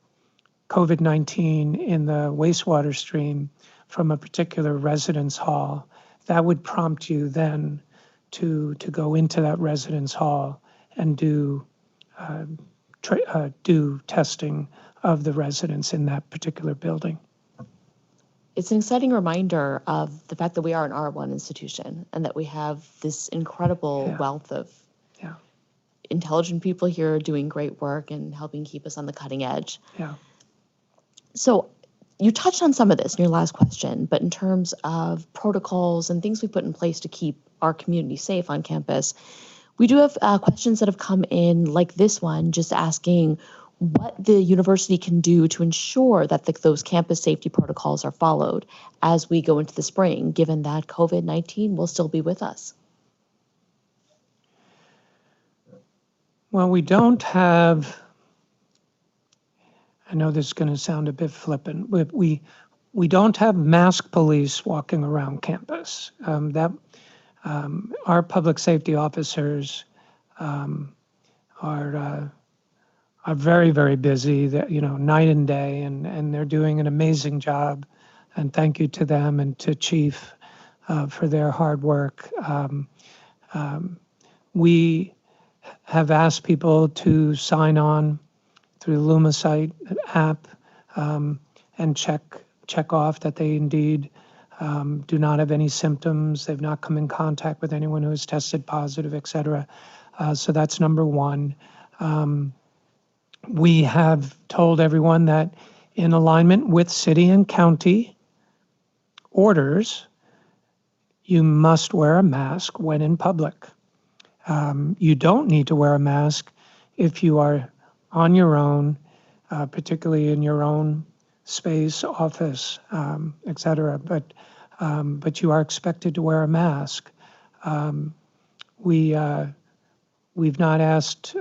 COVID-19 in the wastewater stream from a particular residence hall, that would prompt you then to go into that residence hall and do testing of the residents in that particular building. It's an exciting reminder of the fact that we are an R1 institution and that we have this incredible wealth of intelligent people here doing great work and helping keep us on the cutting edge. Yeah. So you touched on some of this in your last question, but in terms of protocols and things we put in place to keep our community safe on campus, we do have questions that have come in like this one, just asking what the university can do to ensure that those campus safety protocols are followed as we go into the spring, given that COVID-19 will still be with us. Well, we don't have, I know this is going to sound a bit flippant, but we don't have mask police walking around campus. Our public safety officers are very, very busy, night and day, and they're doing an amazing job. And thank you to them and to Chief for their hard work. We have asked people to sign on through the LumaSite app and check off that they indeed do not have any symptoms, they've not come in contact with anyone who has tested positive, et cetera. So that's number one. We have told everyone that in alignment with city and county orders, you must wear a mask when in public. You don't need to wear a mask if you are on your own, particularly in your own space, office, et cetera. But you are expected to wear a mask. We've not asked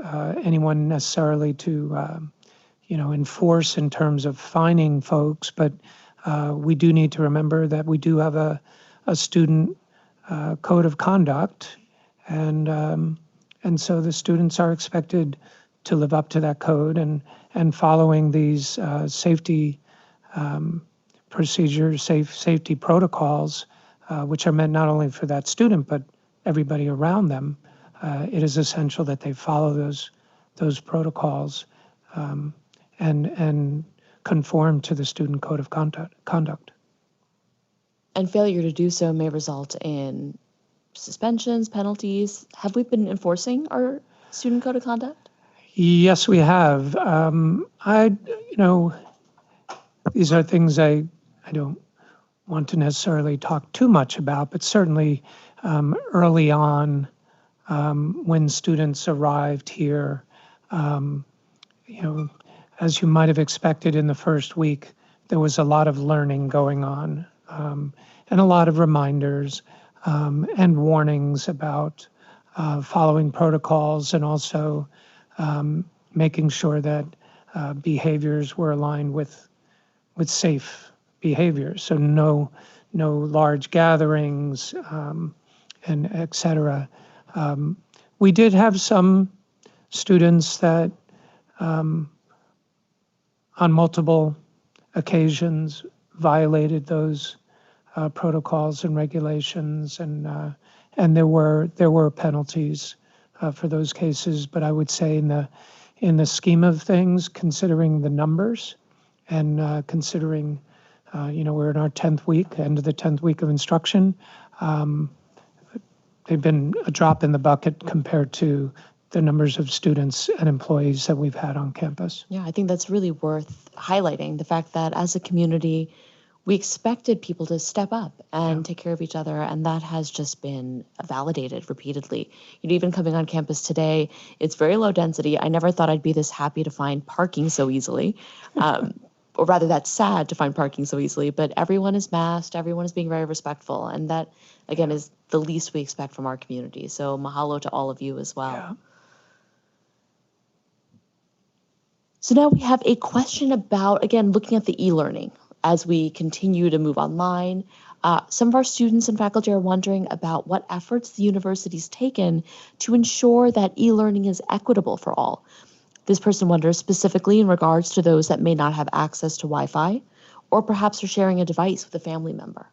anyone necessarily to, enforce in terms of fining folks, but we do need to remember that we do have a student code of conduct, and so the students are expected to live up to that code and following these safety procedures, safety protocols, which are meant not only for that student but everybody around them. It is essential that they follow those protocols, and conform to the student code of conduct. And failure to do so may result in suspensions, penalties. Have we been enforcing our student code of conduct? Yes, we have. These are things I don't want to necessarily talk too much about, but certainly early on, when students arrived here, as you might have expected in the first week, there was a lot of learning going on, and a lot of reminders and warnings about following protocols, and also making sure that behaviors were aligned with safe behaviors. So no large gatherings, and et cetera. We did have some students that on multiple occasions violated those protocols and regulations, and there were penalties for those cases. But I would say in the scheme of things, considering the numbers and considering we're in our 10th week, end of the 10th week of instruction, they've been a drop in the bucket compared to the numbers of students and employees that we've had on campus. Yeah, I think that's really worth highlighting, the fact that as a community, we expected people to step up and take care of each other, and that has just been validated repeatedly. Even coming on campus today, it's very low density. I never thought I'd be this happy to find parking so easily, or rather that's sad to find parking so easily, but everyone is masked, everyone is being very respectful, and that, again, is the least we expect from our community. So mahalo to all of you as well. Yeah. So now we have a question about, again, looking at the e-learning as we continue to move online. Some of our students and faculty are wondering about what efforts the university's taken to ensure that e-learning is equitable for all. This person wonders specifically in regards to those that may not have access to Wi-Fi, or perhaps are sharing a device with a family member.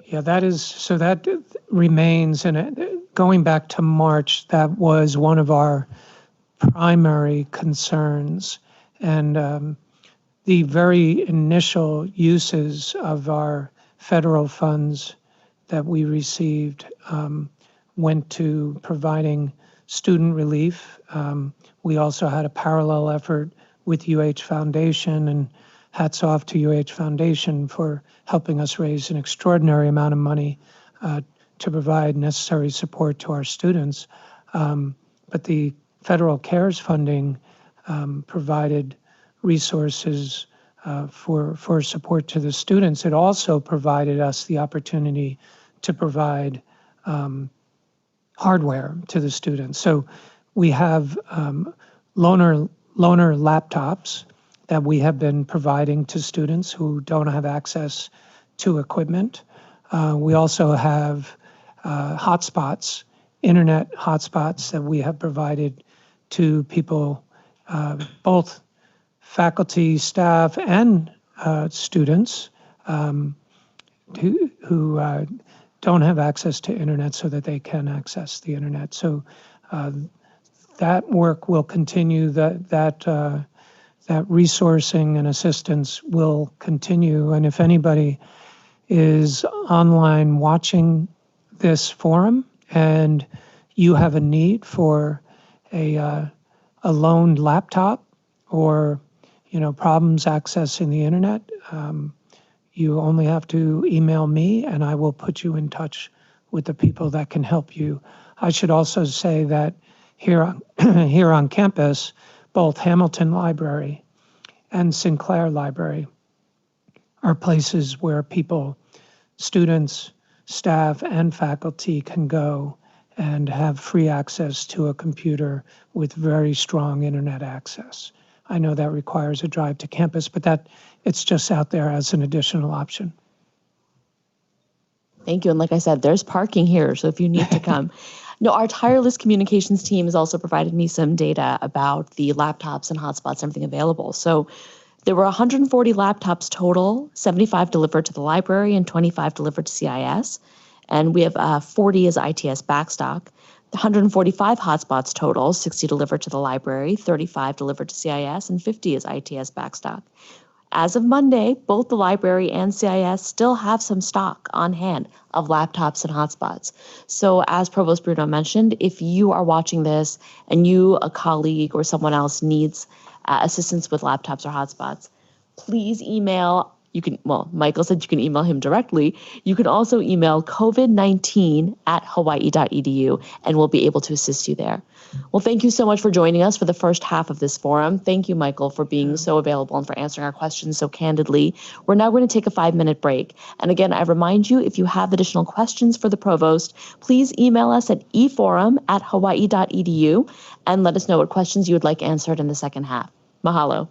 Yeah, that remains, and going back to March, that was one of our primary concerns. And the very initial uses of our federal funds that we received went to providing student relief. We also had a parallel effort with UH Foundation, and hats off to UH Foundation for helping us raise an extraordinary amount of money to provide necessary support to our students. But the federal CARES funding provided resources for support to the students. It also provided us the opportunity to provide hardware to the students. So we have loaner laptops that we have been providing to students who don't have access to equipment. We also have hotspots, internet hotspots that we have provided to people, both faculty, staff, and students who don't have access to internet so that they can access the internet. So that work will continue, that resourcing and assistance will continue. And if anybody is online watching this forum and you have a need for a loaned laptop or problems accessing the internet, you only have to email me and I will put you in touch with the people that can help you. I should also say that here on campus, both Hamilton Library and Sinclair Library are places where people, students, staff, and faculty can go and have free access to a computer with very strong internet access. I know that requires a drive to campus, but it's just out there as an additional option. Thank you. And like I said, there's parking here, so if you need to come. No, our tireless communications team has also provided me some data about the laptops and hotspots, everything available. So there were 140 laptops total, 75 delivered to the library and 25 delivered to CIS. And we have 40 as ITS backstock. 145 hotspots total, 60 delivered to the library, 35 delivered to CIS, and 50 is ITS backstock. As of Monday, both the library and CIS still have some stock on hand of laptops and hotspots. So as Provost Bruno mentioned, if you are watching this and you, a colleague or someone else needs assistance with laptops or hotspots, please email. Michael said you can email him directly. You can also email covid19@hawaii.edu and we'll be able to assist you there. Well, thank you so much for joining us for the first half of this forum. Thank you, Michael, for being so available and for answering our questions so candidly. We're now going to take a 5-minute break. And again, I remind you, if you have additional questions for the provost, please email us at eforum@hawaii.edu and let us know what questions you would like answered in the second half. Mahalo.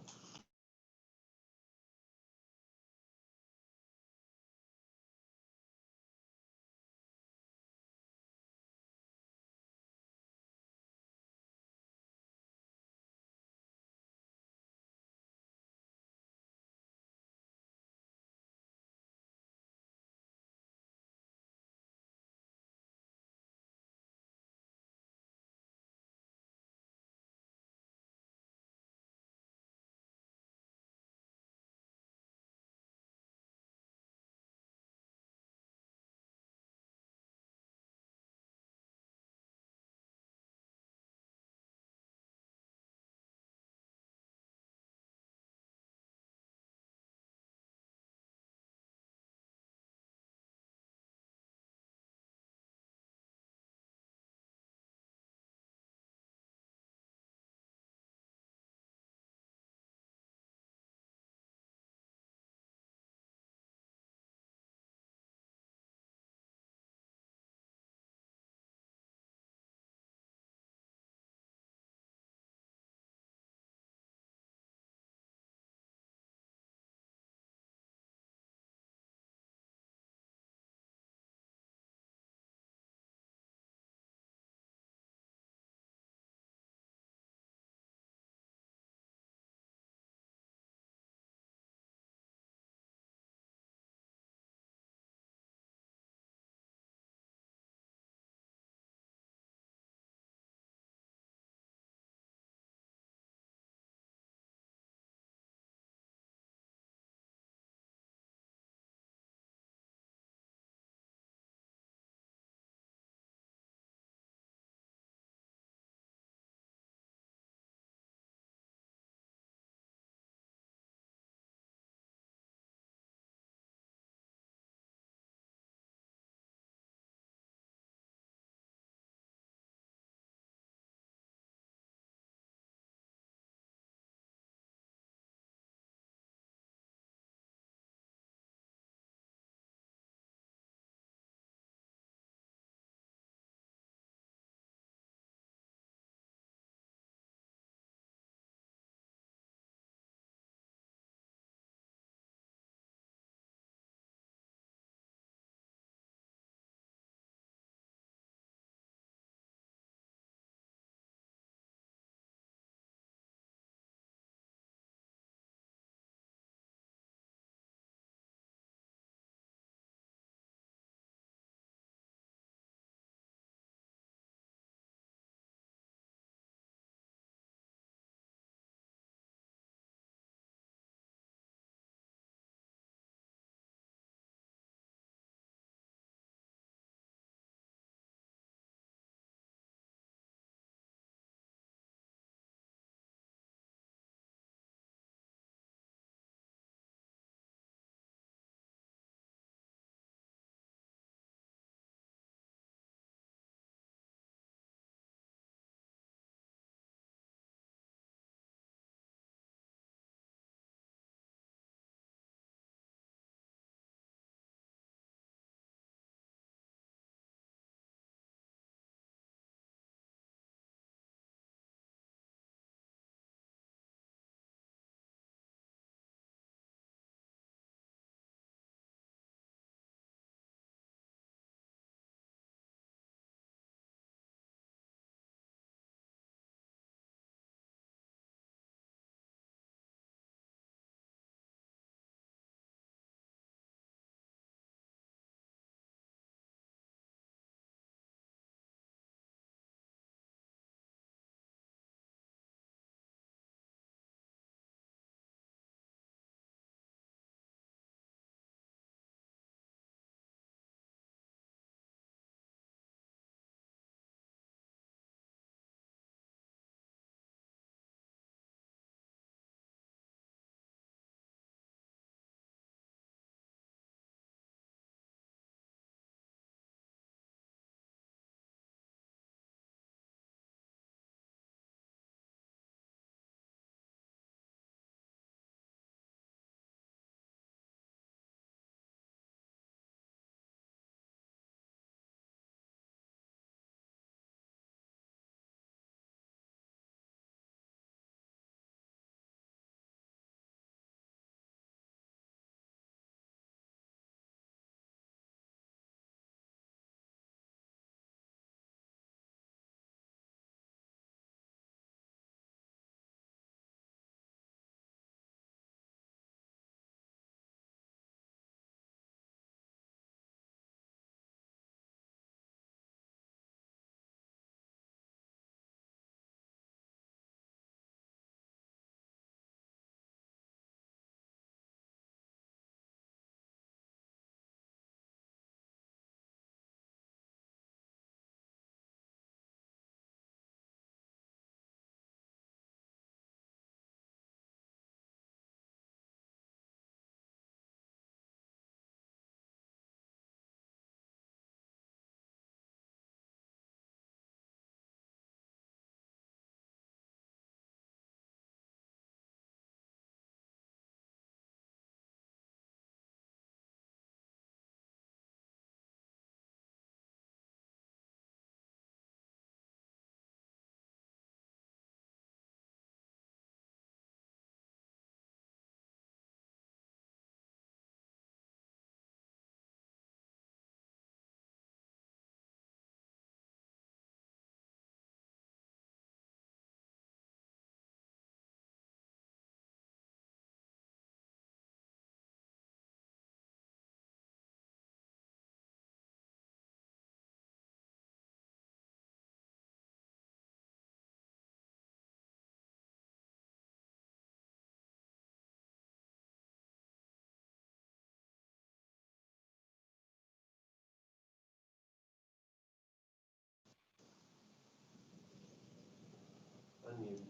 Unmute.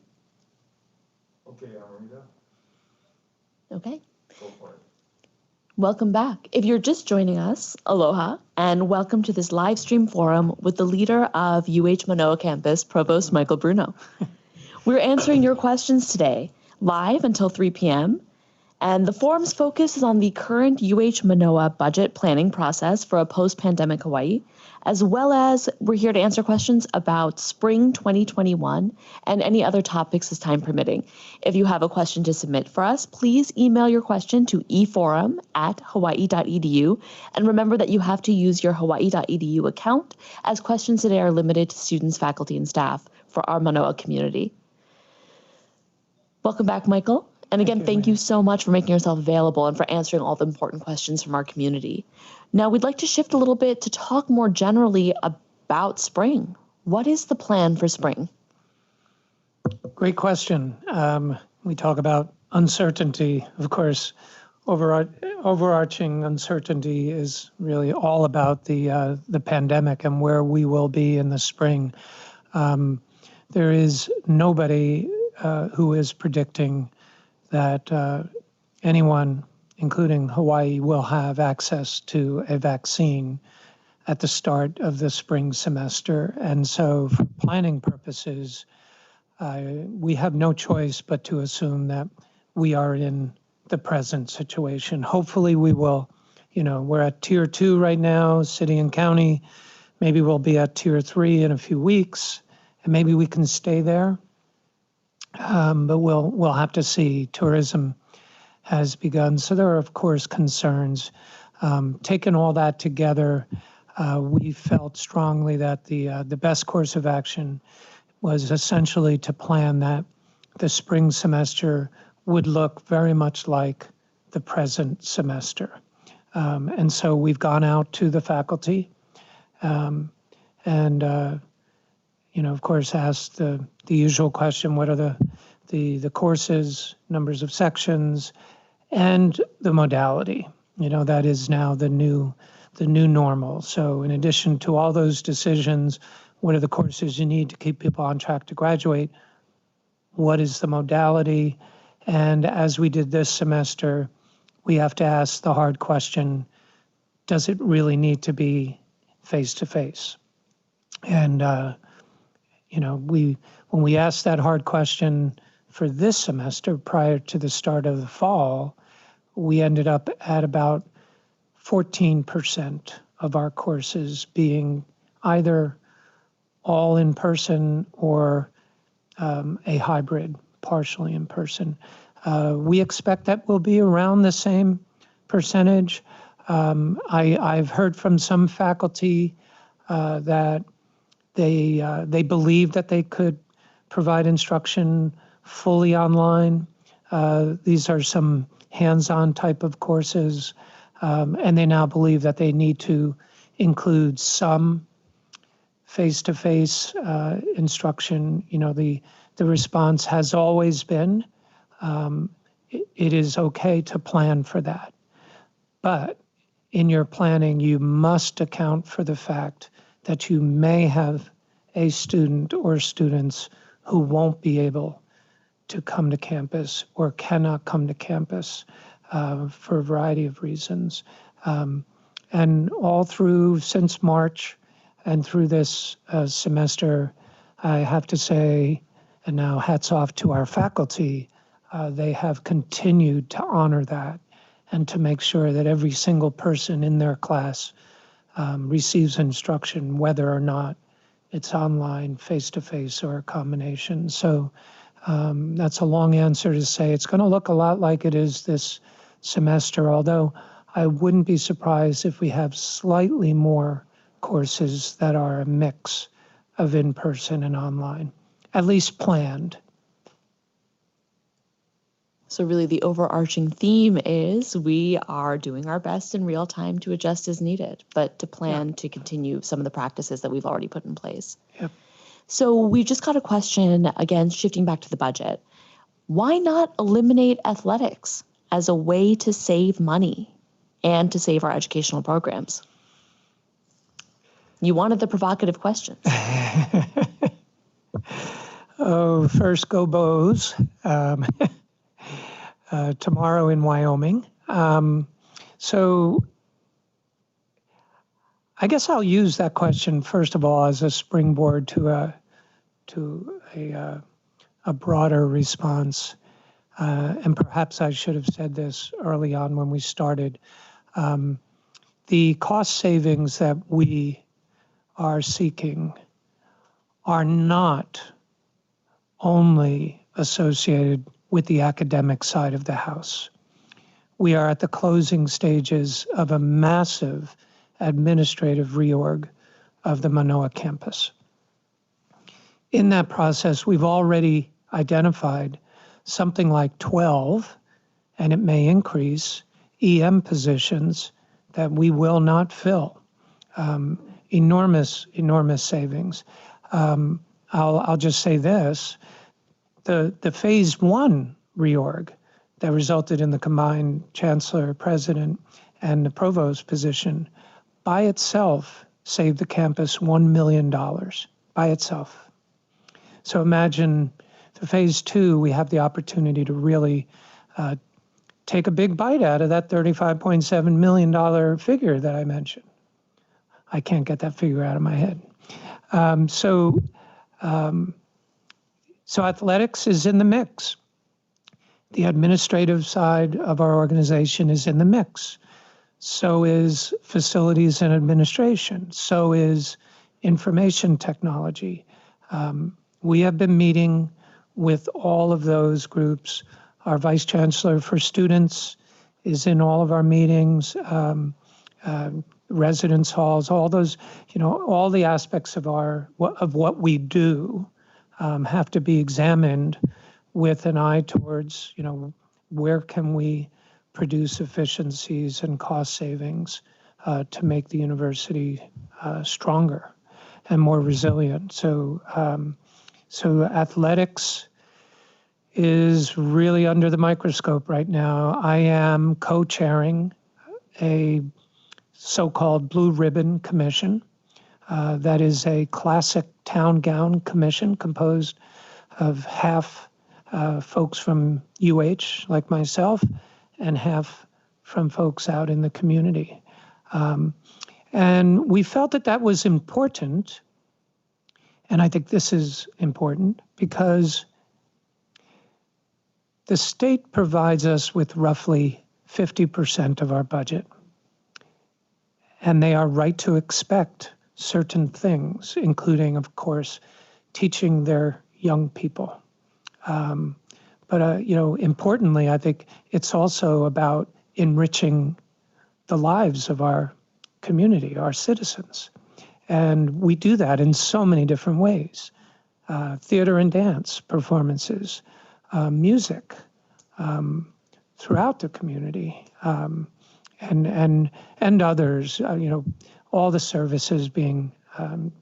Okay, Amrita, Okay. go for it. Welcome back. If you're just joining us, aloha, and welcome to this live stream forum with the leader of UH Manoa campus, Provost Michael Bruno. We're answering your questions today, live until 3 p.m., and the forum's focus is on the current UH Manoa budget planning process for a post-pandemic Hawaii, as well as we're here to answer questions about spring 2021 and any other topics as time permitting. If you have a question to submit for us, please email your question to eforum@hawaii.edu. And remember that you have to use your hawaii.edu account, as questions today are limited to students, faculty, and staff for our Manoa community. Welcome back, Michael. And again, thank you so much for making yourself available and for answering all the important questions from our community. Now, we'd like to shift a little bit to talk more generally about spring. What is the plan for spring? Great question. We talk about uncertainty. Of course, overarching uncertainty is really all about the pandemic and where we will be in the spring. There is nobody who is predicting that anyone, including Hawaii, will have access to a vaccine at the start of the spring semester. And so for planning purposes, we have no choice but to assume that we are in the present situation. Hopefully we will, we're at tier 2 right now, city and county. Maybe we'll be at tier 3 in a few weeks, and maybe we can stay there. But we'll have to see. Tourism has begun, so there are of course concerns. Taking all that together, we felt strongly that the best course of action was essentially to plan that the spring semester would look very much like the present semester, and so we've gone out to the faculty, and of course, asked the usual question: what are the courses, numbers of sections, and the modality? That is now the new normal. So in addition to all those decisions, what are the courses you need to keep people on track to graduate? What is the modality? And as we did this semester, we have to ask the hard question: does it really need to be face-to-face? And when we asked that hard question for this semester prior to the start of the fall, we ended up at about 14% of our courses being either all in person or a hybrid, partially in person. We expect that will be around the same percentage. I've heard from some faculty that they believe that they could provide instruction fully online. These are some hands-on type of courses, and they now believe that they need to include some face-to-face instruction. The response has always been, it is okay to plan for that. But in your planning, you must account for the fact that you may have a student or students who won't be able to come to campus or cannot come to campus for a variety of reasons. And all through since March and through this semester, I have to say, and now hats off to our faculty, they have continued to honor that and to make sure that every single person in their class receives instruction, whether or not it's online, face-to-face, or a combination. So that's a long answer to say it's going to look a lot like it is this semester, although I wouldn't be surprised if we have slightly more courses that are a mix of in-person and online, at least planned. So really the overarching theme is we are doing our best in real time to adjust as needed, but to plan to continue some of the practices that we've already put in place. Yep. So we just got a question, again, shifting back to the budget. Why not eliminate athletics as a way to save money and to save our educational programs? You wanted the provocative questions. Oh, first go Bows. Tomorrow in Wyoming. So I guess I'll use that question first of all as a springboard to a broader response. And perhaps I should have said this early on when we started. The cost savings that we are seeking are not only associated with the academic side of the house. We are at the closing stages of a massive administrative reorg of the Manoa campus. In that process, we've already identified something like 12, and it may increase, EM positions that we will not fill. Enormous savings. I'll just say this, the phase one reorg that resulted in the combined chancellor, president, and the provost position by itself saved the campus $1 million by itself. So imagine the phase two, we have the opportunity to really take a big bite out of that $35.7 million figure that I mentioned. I can't get that figure out of my head. So athletics is in the mix. The administrative side of our organization is in the mix. So is facilities and administration. So is information technology. We have been meeting with all of those groups. Our Vice Chancellor for Students is in all of our meetings, residence halls, all those, all the aspects of what we do have to be examined with an eye towards, where can we produce efficiencies and cost savings to make the university stronger and more resilient. So athletics is really under the microscope right now. I am co-chairing a so-called Blue Ribbon Commission. That is a classic town gown commission composed of half folks from UH, like myself, and half from folks out in the community. And we felt that that was important, and I think this is important, because the state provides us with roughly 50% of our budget, and they are right to expect certain things, including, of course, teaching their young people. But importantly, I think it's also about enriching the lives of our community, our citizens. And we do that in so many different ways. Theater and dance performances, music throughout the community, and others, all the services being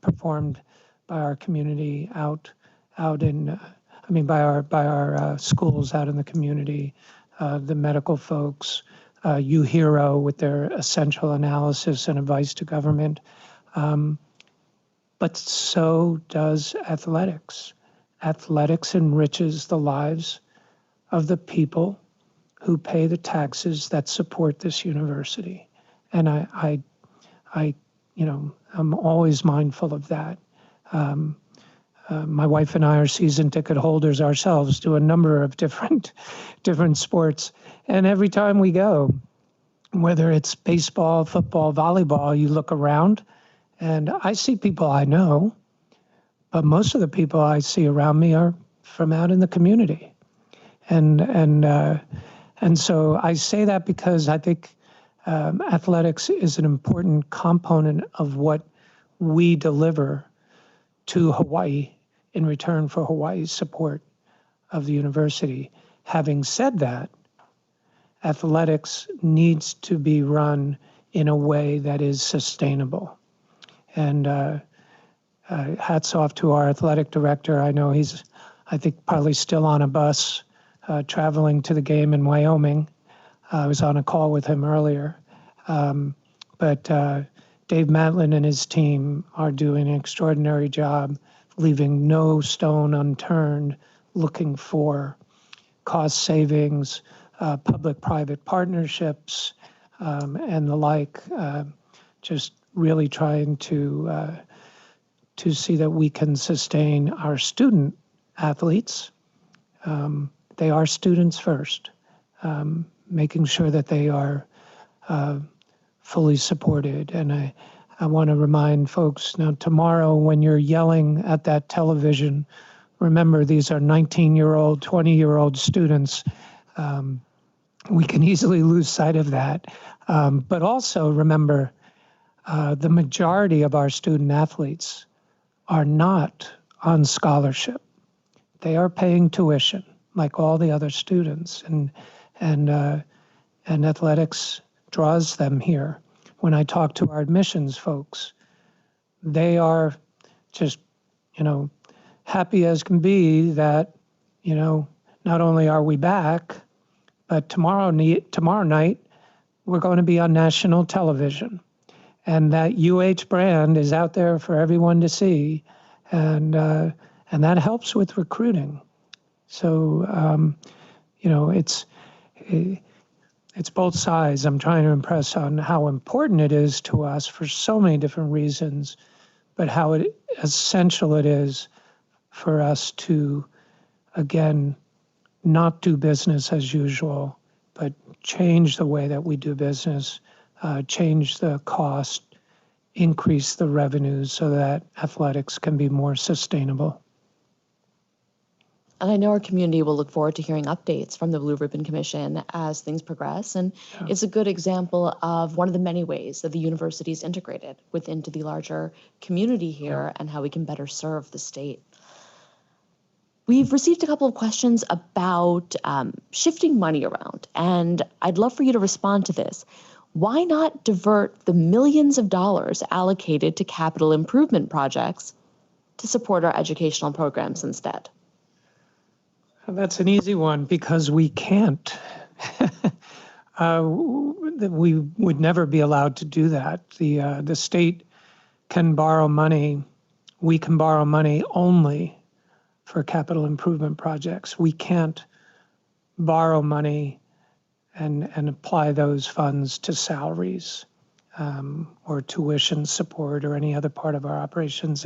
performed by our community by our schools out in the community, the medical folks, UHERO with their essential analysis and advice to government. But so does athletics. Athletics enriches the lives of the people who pay the taxes that support this university. And I'm always mindful of that. My wife and I are season ticket holders ourselves to a number of different sports. And every time we go, whether it's baseball, football, volleyball, you look around and I see people I know, but most of the people I see around me are from out in the community. And so I say that because I think athletics is an important component of what we deliver to Hawaii in return for Hawaii's support of the university. Having said that, athletics needs to be run in a way that is sustainable. And hats off to our athletic director. I know he's, probably still on a bus traveling to the game in Wyoming. I was on a call with him earlier. But Dave Matlin and his team are doing an extraordinary job. Of leaving no stone unturned, looking for cost savings, public-private partnerships, and the like, just really trying to see that we can sustain our student athletes. They are students first, making sure that they are fully supported. And I want to remind folks, now tomorrow when you're yelling at that television, remember these are 19-year-old, 20-year-old students. We can easily lose sight of that. But also remember, the majority of our student athletes are not on scholarship. They are paying tuition like all the other students, and athletics draws them here. When I talk to our admissions folks, they are just, happy as can be that, not only are we back, but tomorrow night, we're going to be on national television. And that UH brand is out there for everyone to see. And that helps with recruiting. So, it's both sides. I'm trying to impress on how important it is to us for so many different reasons, but how essential it is for us to, again, not do business as usual, but change the way that we do business, change the cost, increase the revenues so that athletics can be more sustainable. And I know our community will look forward to hearing updates from the Blue Ribbon Commission as things progress. And it's a good example of one of the many ways that the university is integrated into the larger community here and how we can better serve the state. We've received a couple of questions about shifting money around, and I'd love for you to respond to this. Why not divert the millions of dollars allocated to capital improvement projects to support our educational programs instead? That's an easy one because we can't. We would never be allowed to do that. The state can borrow money. We can borrow money only for capital improvement projects. We can't borrow money and apply those funds to salaries or tuition support or any other part of our operations.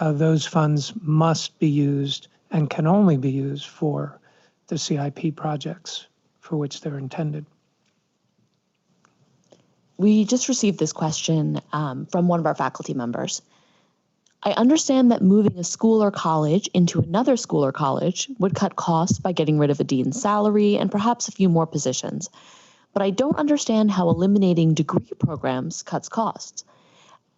Those funds must be used and can only be used for the CIP projects for which they're intended. We just received this question from one of our faculty members. I understand that moving a school or college into another school or college would cut costs by getting rid of a dean's salary and perhaps a few more positions. But I don't understand how eliminating degree programs cuts costs.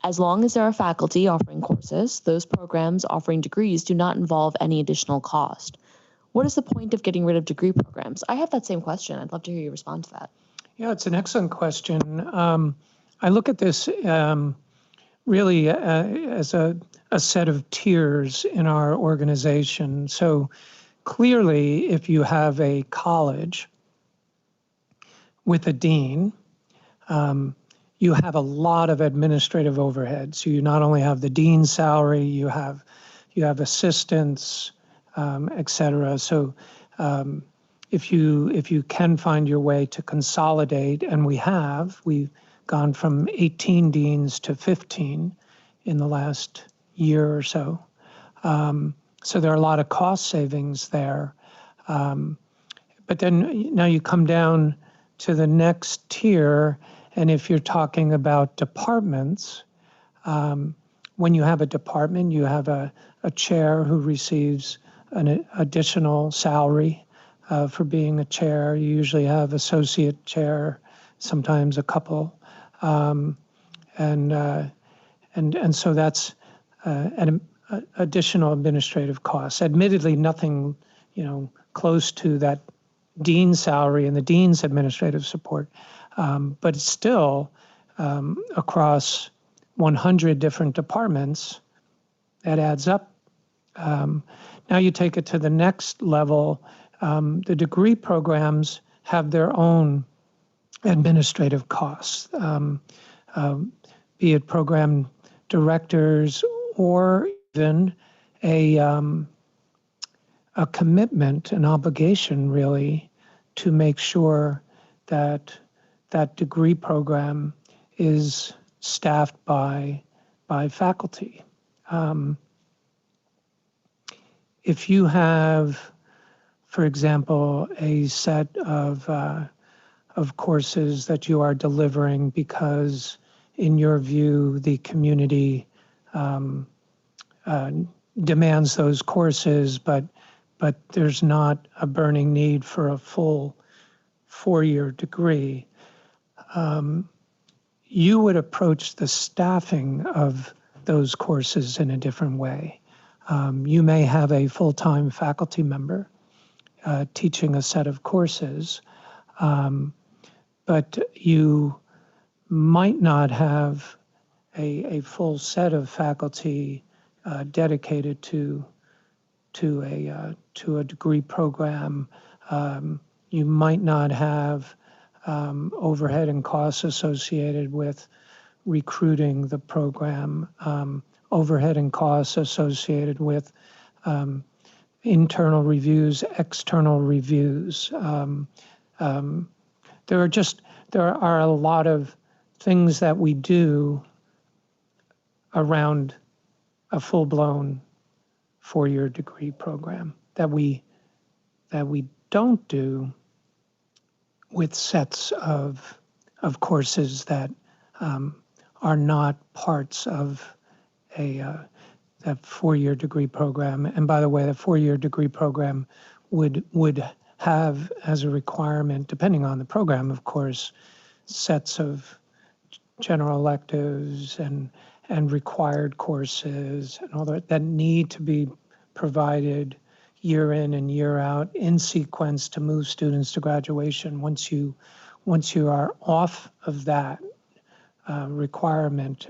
As long as there are faculty offering courses, those programs offering degrees do not involve any additional cost. What is the point of getting rid of degree programs? I have that same question. I'd love to hear you respond to that. Yeah, it's an excellent question. I look at this really as a set of tiers in our organization. So clearly, if you have a college with a dean, you have a lot of administrative overhead. So you not only have the dean's salary, you have assistants, et cetera. So if you can find your way to consolidate, and we've gone from 18 deans to 15 in the last year or so. So there are a lot of cost savings there. But then now you come down to the next tier, and if you're talking about departments, when you have a department, you have a chair who receives an additional salary for being a chair. You usually have associate chair, sometimes a couple, and so that's an additional administrative cost. Admittedly, nothing close to that dean's salary and the dean's administrative support, but it's still across 100 different departments, that adds up. Now you take it to the next level. The degree programs have their own administrative costs, be it program directors or even a commitment, an obligation really, to make sure that that degree program is staffed by faculty. If you have, for example, a set of courses that you are delivering because, in your view, the community demands those courses, but there's not a burning need for a full 4-year degree, you would approach the staffing of those courses in a different way. You may have a full-time faculty member teaching a set of courses, but you might not have a full set of faculty dedicated to a degree program. You might not have overhead and costs associated with recruiting the program, overhead and costs associated with internal reviews, external reviews. There are a lot of things that we do around a full-blown 4-year degree program that we don't do with sets of courses that are not parts of that 4-year degree program. And by the way, the 4-year degree program would have as a requirement, depending on the program, of course, sets of general electives and required courses and all that need to be provided year in and year out in sequence to move students to graduation. Once you are off of that requirement,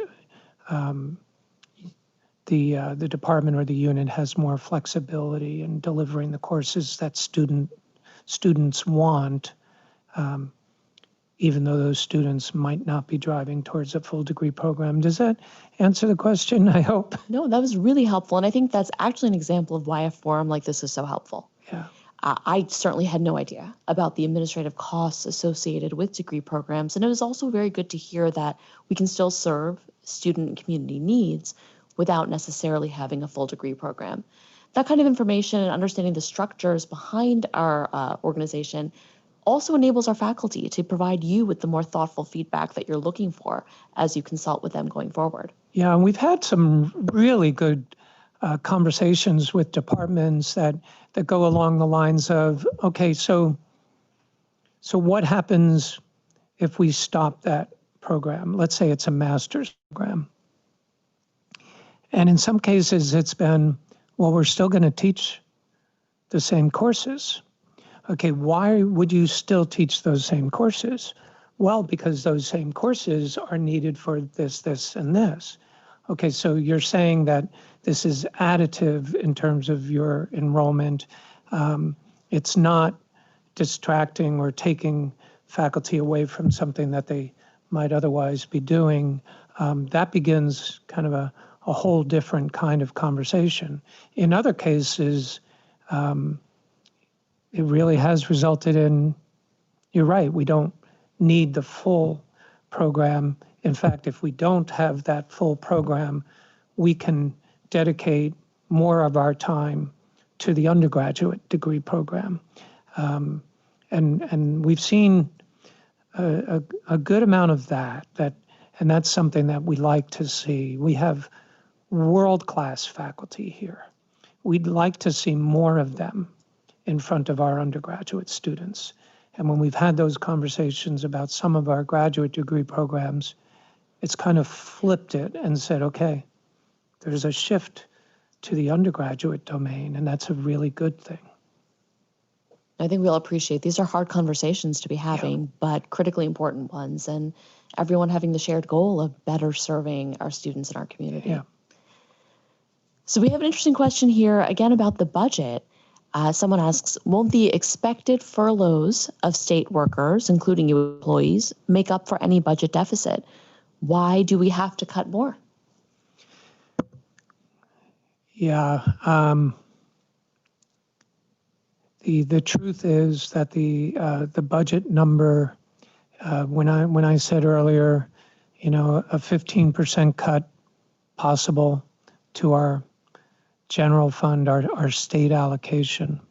the department or the unit has more flexibility in delivering the courses that students want, even though those students might not be driving towards a full degree program. Does that answer the question, I hope? No, that was really helpful. And I think that's actually an example of why a forum like this is so helpful. Yeah. I certainly had no idea about the administrative costs associated with degree programs. And it was also very good to hear that we can still serve student and community needs without necessarily having a full degree program. That kind of information and understanding the structures behind our organization also enables our faculty to provide you with the more thoughtful feedback that you're looking for as you consult with them going forward. Yeah, and we've had some really good conversations with departments that go along the lines of, okay, so what happens if we stop that program? Let's say it's a master's program. And in some cases it's been, well, we're still going to teach the same courses. Okay, why would you still teach those same courses? Well, because those same courses are needed for this, this, and this. Okay, so you're saying that this is additive in terms of your enrollment. It's not distracting or taking faculty away from something that they might otherwise be doing. That begins kind of a whole different kind of conversation. In other cases, it really has resulted in, you're right, we don't need the full program. In fact, if we don't have that full program, we can dedicate more of our time to the undergraduate degree program. And we've seen a good amount of that, and that's something that we like to see. We have world-class faculty here. We'd like to see more of them in front of our undergraduate students. And when we've had those conversations about some of our graduate degree programs, it's kind of flipped it and said, okay, there's a shift to the undergraduate domain, and that's a really good thing. I think we'll appreciate these are hard conversations to be having, but critically important ones, and everyone having the shared goal of better serving our students in our community. Yeah. So we have an interesting question here, again, about the budget. Someone asks, won't the expected furloughs of state workers, including you employees, make up for any budget deficit? Why do we have to cut more? Yeah. The truth is that the budget number, when I said earlier, a 15% cut possible to our general fund, our state allocation.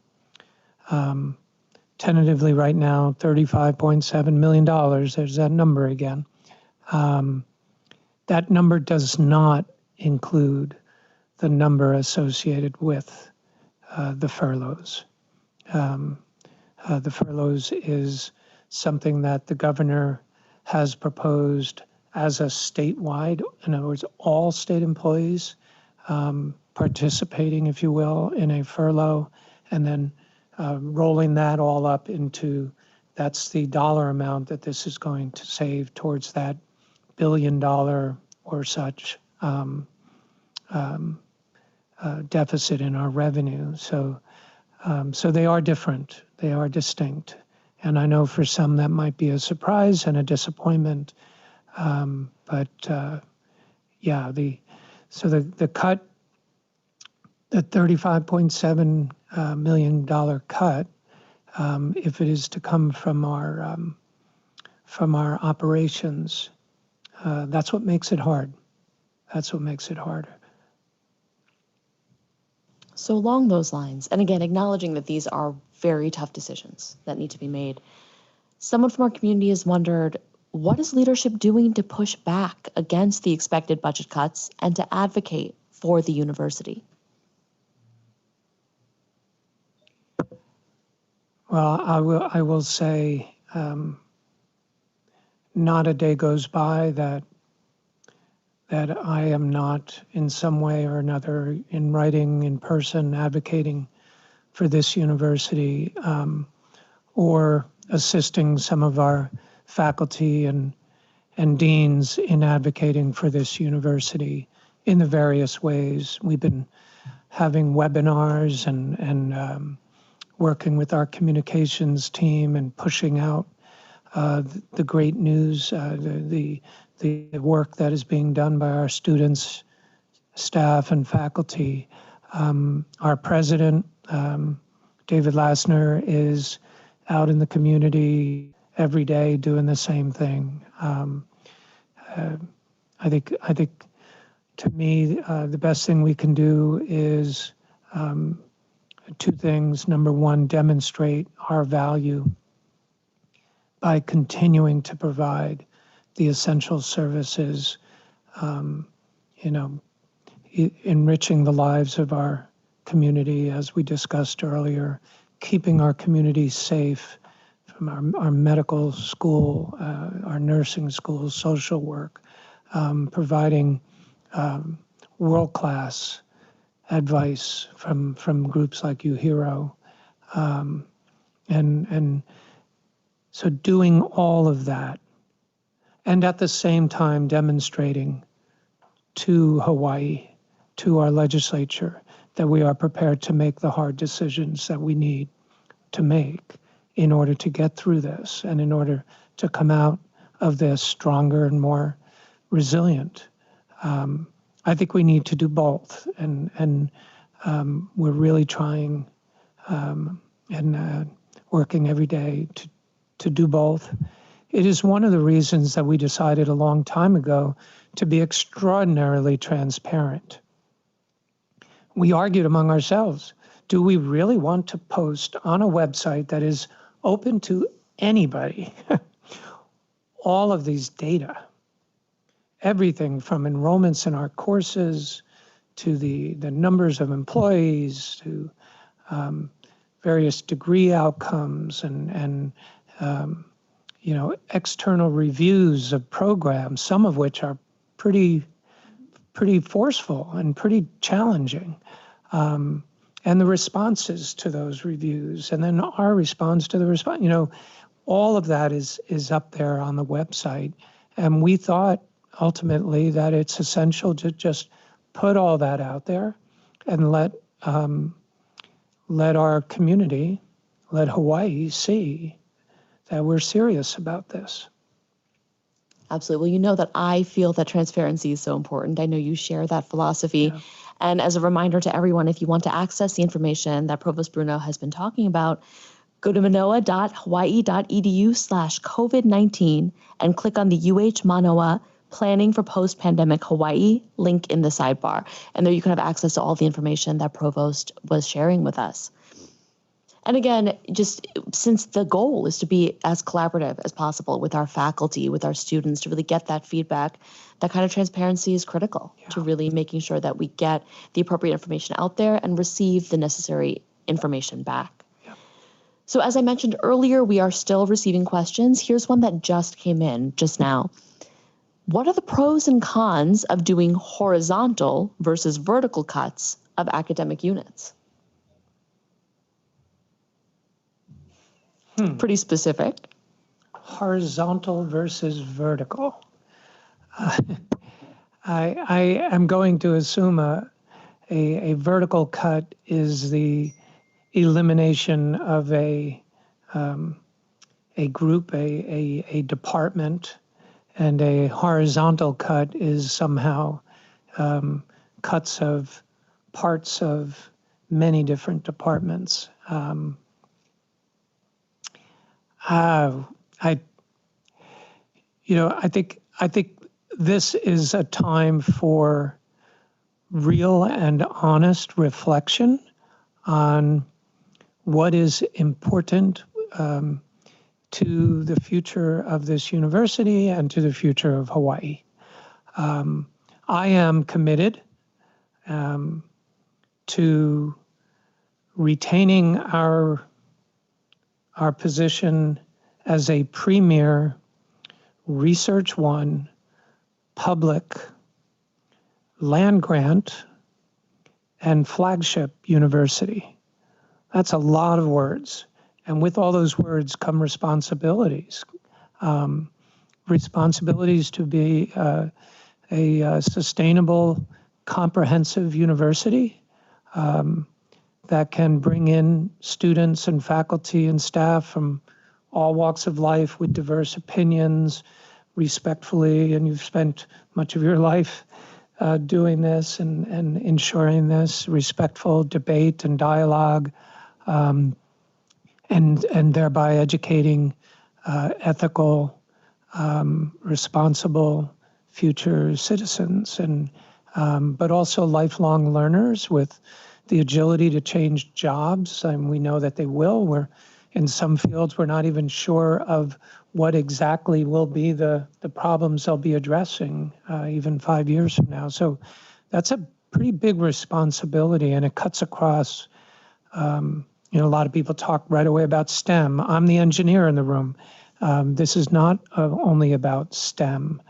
Tentatively right now, $35.7 million, there's that number again. That number does not include the number associated with the furloughs. The furloughs is something that the governor has proposed as a statewide, in other words, all state employees participating, if you will, in a furlough, and then rolling that all up into, that's the dollar amount that this is going to save towards that $1 billion or such deficit in our revenue. So they are different, they are distinct. And I know for some that might be a surprise and a disappointment. But yeah, the cut, the $35.7 million cut, if it is to come from our operations, that's what makes it hard. That's what makes it harder. So along those lines, and again, acknowledging that these are very tough decisions that need to be made, someone from our community has wondered, what is leadership doing to push back against the expected budget cuts and to advocate for the university? Well, I will say, not a day goes by that I am not in some way or another, in writing, in person, advocating for this university, or assisting some of our faculty and deans in advocating for this university in the various ways. We've been having webinars and working with our communications team and pushing out the great news, the work that is being done by our students, staff, and faculty. Our president, David Lassner, is out in the community every day doing the same thing. I think to me, the best thing we can do is two things. Number one, demonstrate our value by continuing to provide the essential services, enriching the lives of our community, as we discussed earlier, keeping our community safe from our medical school, our nursing school, social work, providing world-class advice from groups like UHERO. And so doing all of that, and at the same time demonstrating to Hawaii, to our legislature, that we are prepared to make the hard decisions that we need to make in order to get through this and in order to come out of this stronger and more resilient. I think we need to do both, and we're really trying and working every day to do both. It is one of the reasons that we decided a long time ago to be extraordinarily transparent. We argued among ourselves, do we really want to post on a website that is open to anybody all of these data? Everything from enrollments in our courses to the numbers of employees to various degree outcomes and external reviews of programs, some of which are pretty forceful and pretty challenging, and the responses to those reviews, and then our response to the response. All of that is up there on the website, and we thought ultimately that it's essential to just put all that out there and let our community, let Hawaii see that we're serious about this. Absolutely. Well, you know that I feel that transparency is so important. I know you share that philosophy. Yeah. And as a reminder to everyone, if you want to access the information that Provost Bruno has been talking about, go to manoa.hawaii.edu/COVID-19 and click on the UH Mānoa Planning for Post-Pandemic Hawaii link in the sidebar. And there you can have access to all the information that Provost was sharing with us. And again, just since the goal is to be as collaborative as possible with our faculty, with our students, to really get that feedback, that kind of transparency is critical to really making sure that we get the appropriate information out there and receive the necessary information back. So as I mentioned earlier, we are still receiving questions. Here's one that just came in just now. What are the pros and cons of doing horizontal versus vertical cuts of academic units? Pretty specific. Horizontal versus vertical. I am going to assume a vertical cut is the elimination of a group, a department, and a horizontal cut is somehow cuts of parts of many different departments. I think this is a time for real and honest reflection on what is important to the future of this university and to the future of Hawaii. I am committed to retaining our position as a premier Research One public land grant and flagship university. That's a lot of words. And with all those words come responsibilities. Responsibilities to be a sustainable, comprehensive university that can bring in students and faculty and staff from all walks of life with diverse opinions, respectfully, and you've spent much of your life doing this and ensuring this respectful debate and dialogue, and thereby educating ethical, responsible future citizens, and but also lifelong learners with the agility to change jobs, and we know that they will. We're in some fields, we're not even sure of what exactly will be the problems they'll be addressing even 5 years from now. So that's a pretty big responsibility, and it cuts across, a lot of people talk right away about STEM. I'm the engineer in the room. This is not only about STEM.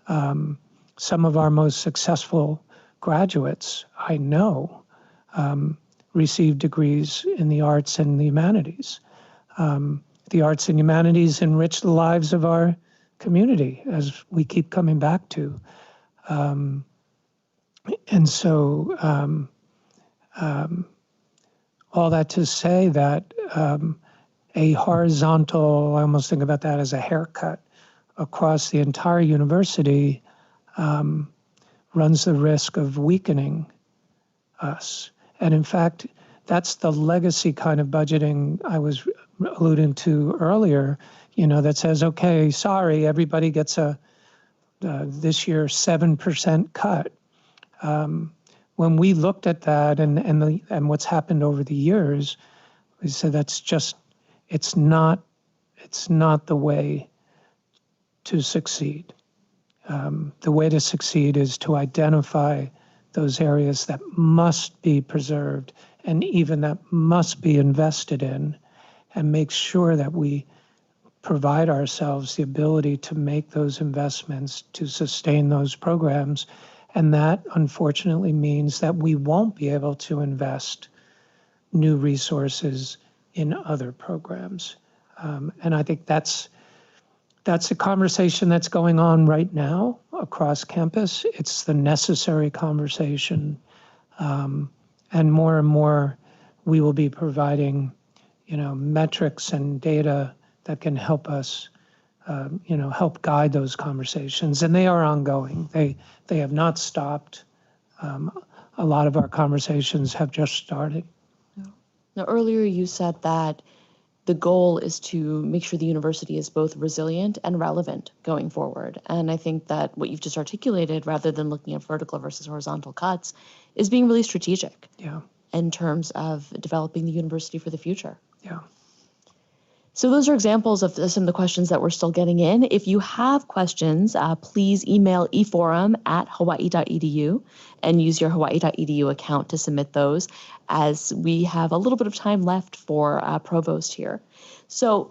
Some of our most successful graduates, I know, receive degrees in the arts and the humanities. The arts and humanities enrich the lives of our community, as we keep coming back to. And so all that to say that a horizontal, I almost think about that as a haircut across the entire university, runs the risk of weakening us. And in fact, that's the legacy kind of budgeting I was alluding to earlier, that says, okay, sorry, everybody gets this year 7% cut. When we looked at that and what's happened over the years, we said it's not the way to succeed. The way to succeed is to identify those areas that must be preserved and even that must be invested in, and make sure that we provide ourselves the ability to make those investments to sustain those programs. And that unfortunately means that we won't be able to invest new resources in other programs. And I think that's a conversation that's going on right now across campus. It's the necessary conversation. And more we will be providing, metrics and data that can help us, help guide those conversations. And they are ongoing. They have not stopped. a lot of our conversations have just started. Now, earlier you said that the goal is to make sure the university is both resilient and relevant going forward. And I think that what you've just articulated, rather than looking at vertical versus horizontal cuts, is being really strategic in terms of developing the university for the future. Yeah. So those are examples of some of the questions that we're still getting in. If you have questions, please email eforum@hawaii.edu and use your hawaii.edu account to submit those, as we have a little bit of time left for Provost here. So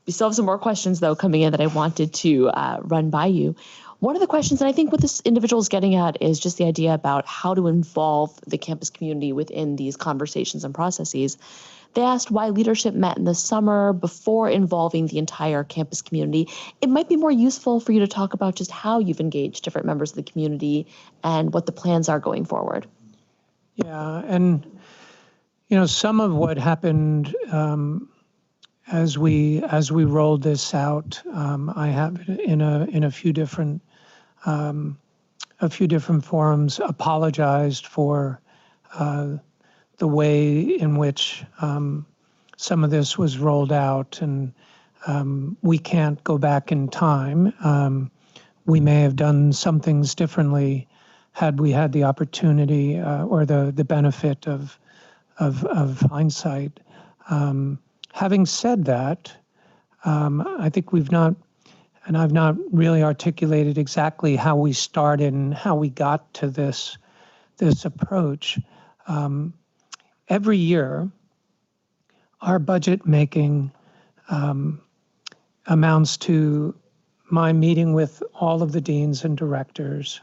we still have some more questions, though, coming in that I wanted to run by you. One of the questions, and I think what this individual is getting at, is just the idea about how to involve the campus community within these conversations and processes. They asked why leadership met in the summer before involving the entire campus community. It might be more useful for you to talk about just how you've engaged different members of the community and what the plans are going forward. Yeah, and some of what happened as we rolled this out, I have in a few different forums apologized for the way in which some of this was rolled out, and we can't go back in time. We may have done some things differently had we had the opportunity or the benefit of hindsight. Having said that, I think I've not really articulated exactly how we started and how we got to this approach. Every year, our budget making amounts to my meeting with all of the deans and directors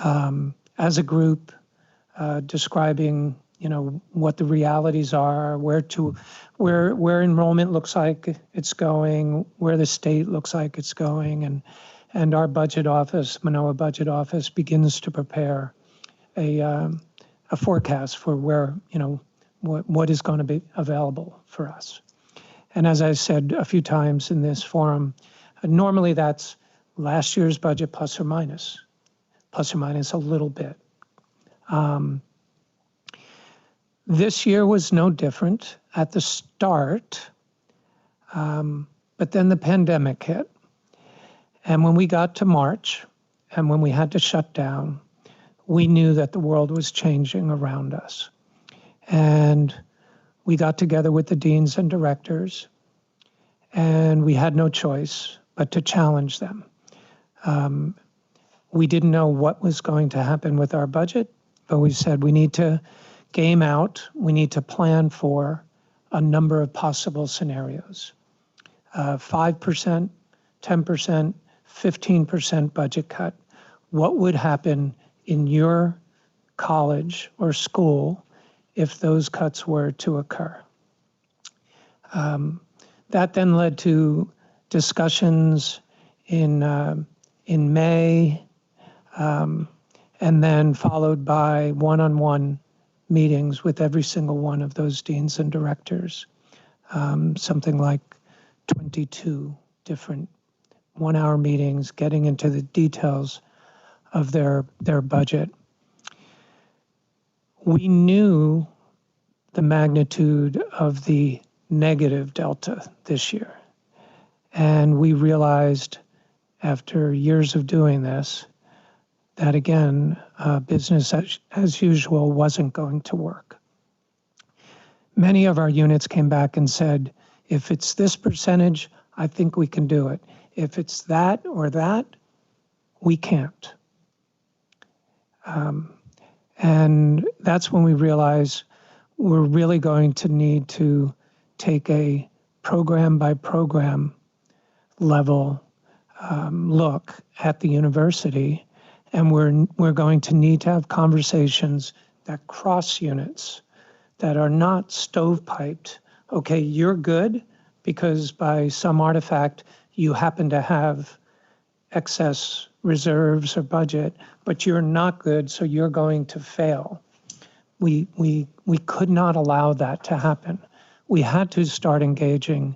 as a group, describing what the realities are, where enrollment looks like it's going, where the state looks like it's going, and our budget office, Manoa budget office, begins to prepare a forecast for where what is going to be available for us. And as I said a few times in this forum, normally that's last year's budget plus or minus a little bit. This year was no different at the start, but then the pandemic hit. And when we got to March and when we had to shut down, we knew that the world was changing around us. And we got together with the deans and directors, and we had no choice but to challenge them. We didn't know what was going to happen with our budget, but we said we need to game out, we need to plan for a number of possible scenarios. 5%, 10%, 15% budget cut. What would happen in your college or school if those cuts were to occur? That then led to discussions in May, and then followed by one-on-one meetings with every single one of those deans and directors, something like 22 different one-hour meetings getting into the details of their budget. We knew the magnitude of the negative delta this year. And we realized after years of doing this that, again, business as usual wasn't going to work. Many of our units came back and said, if it's this percentage, I think we can do it. If it's that or that, we can't. And that's when we realized we're really going to need to take a program by program level look at the university, and we're going to need to have conversations that cross units, that are not stovepiped. Okay, you're good because by some artifact you happen to have excess reserves or budget, but you're not good, so you're going to fail. We could not allow that to happen. We had to start engaging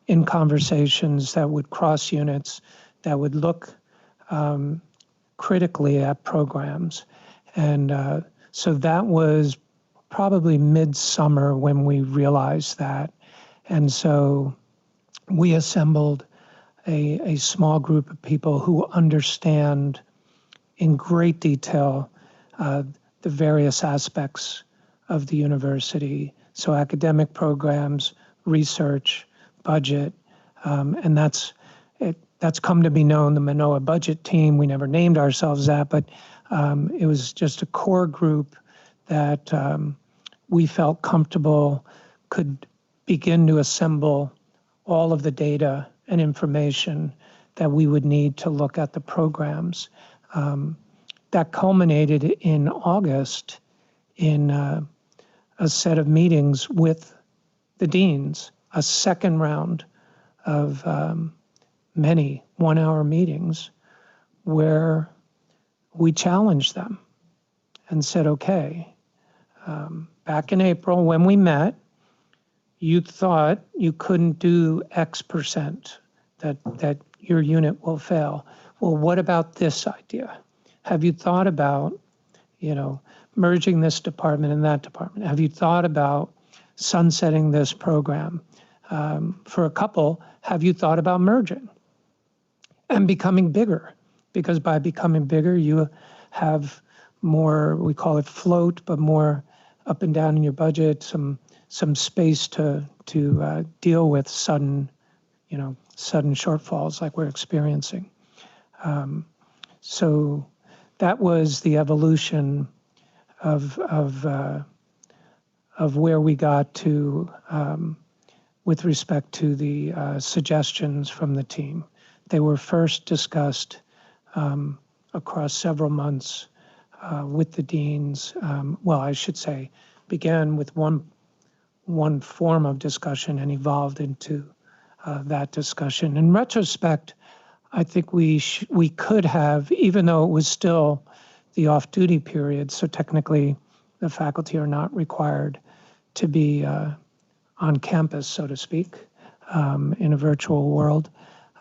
in conversations that would cross units, that would look critically at programs. And So that was probably midsummer when we realized that. And so we assembled a small group of people who understand in great detail the various aspects of the university. So academic programs, research, budget, and that's come to be known, the Manoa budget team. We never named ourselves that, but it was just a core group that we felt comfortable could begin to assemble all of the data and information that we would need to look at the programs. That culminated in August in a set of meetings with the deans, a second round of many one-hour meetings where we challenged them and said, okay, back in April when we met, you thought you couldn't do X percent, that your unit will fail. Well, what about this idea? Have you thought about, merging this department and that department? Have you thought about sunsetting this program? For a couple, have you thought about merging and becoming bigger? Because by becoming bigger, you have more, we call it float, but more up and down in your budget, some space to deal with sudden shortfalls like we're experiencing. So that was the evolution of where we got to with respect to the suggestions from the team. They were first discussed across several months with the deans. Well, I should say, began with one form of discussion and evolved into that discussion. In retrospect, I think we could have, even though it was still the off-duty period, so technically the faculty are not required to be on campus, so to speak, in a virtual world.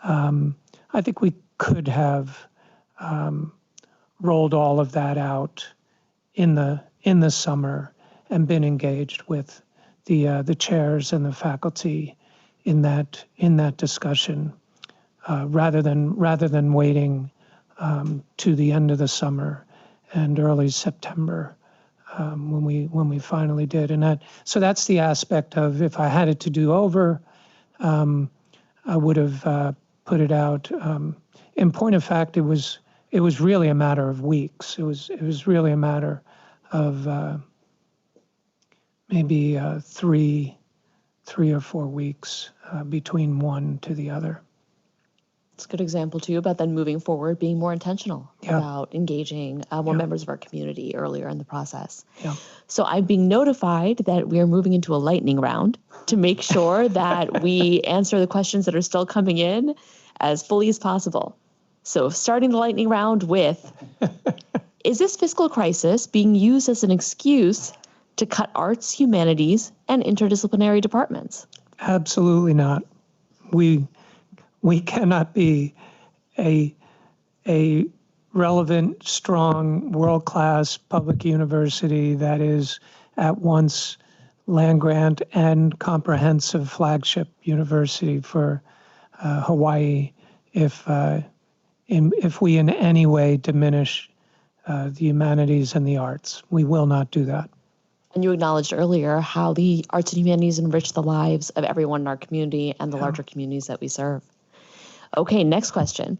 I think we could have rolled all of that out in the summer and been engaged with the chairs and the faculty in that discussion, rather than waiting to the end of the summer and early September when we finally did. And so that's the aspect of, if I had it to do over, I would have put it out. In point of fact, it was really a matter of weeks. It was really a matter of maybe 3 or 4 weeks between one to the other. It's a good example too about then moving forward, being more intentional about engaging more members of our community earlier in the process. Yeah. So I'm being notified that we are moving into a lightning round to make sure that we answer the questions that are still coming in as fully as possible. So starting the lightning round with, is this fiscal crisis being used as an excuse to cut arts, humanities, and interdisciplinary departments? Absolutely not. We cannot be a relevant, strong, world-class public university that is at once land-grant and comprehensive flagship university for Hawaii if we in any way diminish the humanities and the arts. We will not do that. And you acknowledged earlier how the arts and humanities enrich the lives of everyone in our community and the larger communities that we serve. Okay, next question.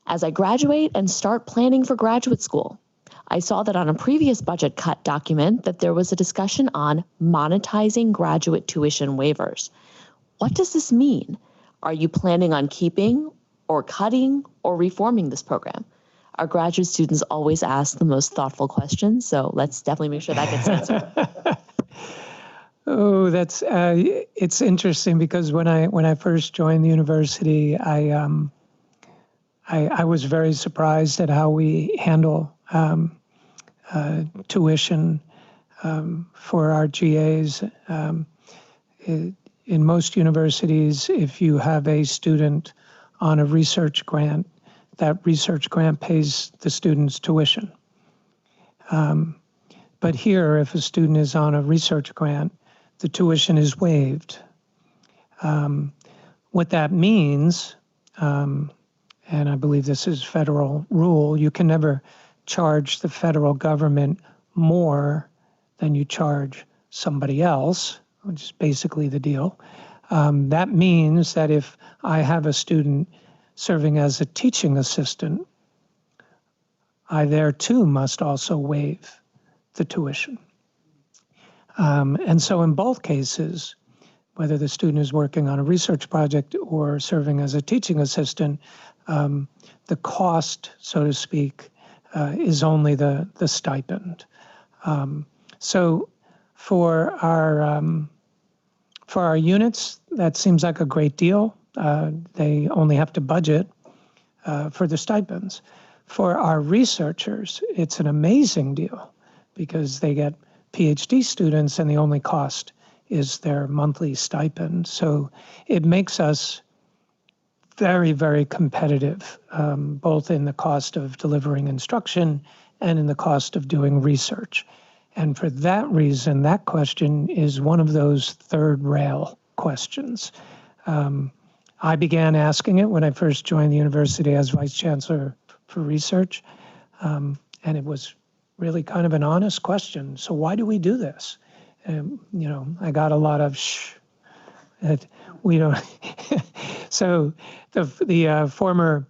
As I graduate and start planning for graduate school, I saw that on a previous budget cut document that there was a discussion on monetizing graduate tuition waivers. What does this mean? Are you planning on keeping or cutting or reforming this program? Our graduate students always ask the most thoughtful questions, so let's definitely make sure that gets answered. Oh, that's it's interesting because when I first joined the university, I was very surprised at how we handle tuition for our GAs. In most universities, if you have a student on a research grant, that research grant pays the student's tuition. But here, if a student is on a research grant, the tuition is waived. What that means, and I believe this is federal rule, you can never charge the federal government more than you charge somebody else, which is basically the deal. That means that if I have a student serving as a teaching assistant, I there too must also waive the tuition. And so in both cases, whether the student is working on a research project or serving as a teaching assistant, the cost, so to speak, is only the stipend. So for our units, that seems like a great deal. They only have to budget for the stipends. For our researchers, it's an amazing deal because they get PhD students and the only cost is their monthly stipend. So it makes us very, very competitive, both in the cost of delivering instruction and in the cost of doing research. And for that reason, that question is one of those third rail questions. I began asking it when I first joined the university as vice chancellor for research, and it was really kind of an honest question. So why do we do this? I got a lot of shh. That we don't. So our former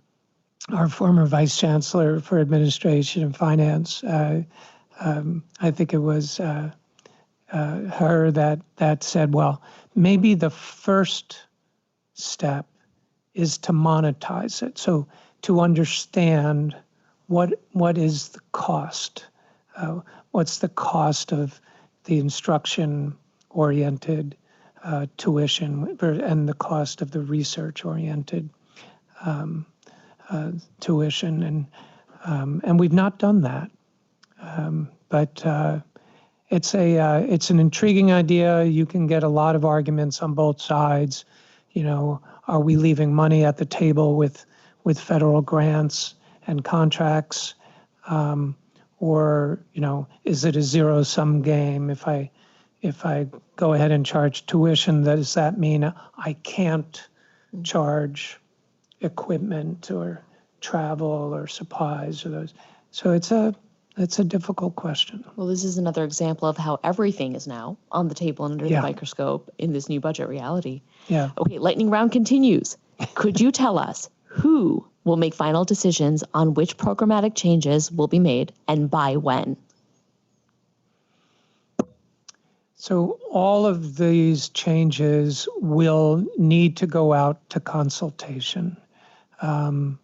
vice chancellor for administration and finance, I think it was her that said, well, maybe the first step is to monetize it. So to understand what is the cost, what's the cost of the instruction-oriented tuition and the cost of the research-oriented tuition, and we've not done that. But it's an intriguing idea. You can get a lot of arguments on both sides. Are we leaving money at the table with federal grants and contracts, or is it a zero-sum game? If I go ahead and charge tuition, does that mean I can't charge equipment or travel or supplies or those? So it's a difficult question. Well, this is another example of how everything is now on the table and under the microscope in this new budget reality. Yeah. Okay, lightning round continues. Could you tell us who will make final decisions on which programmatic changes will be made and by when? So all of these changes will need to go out to consultation. And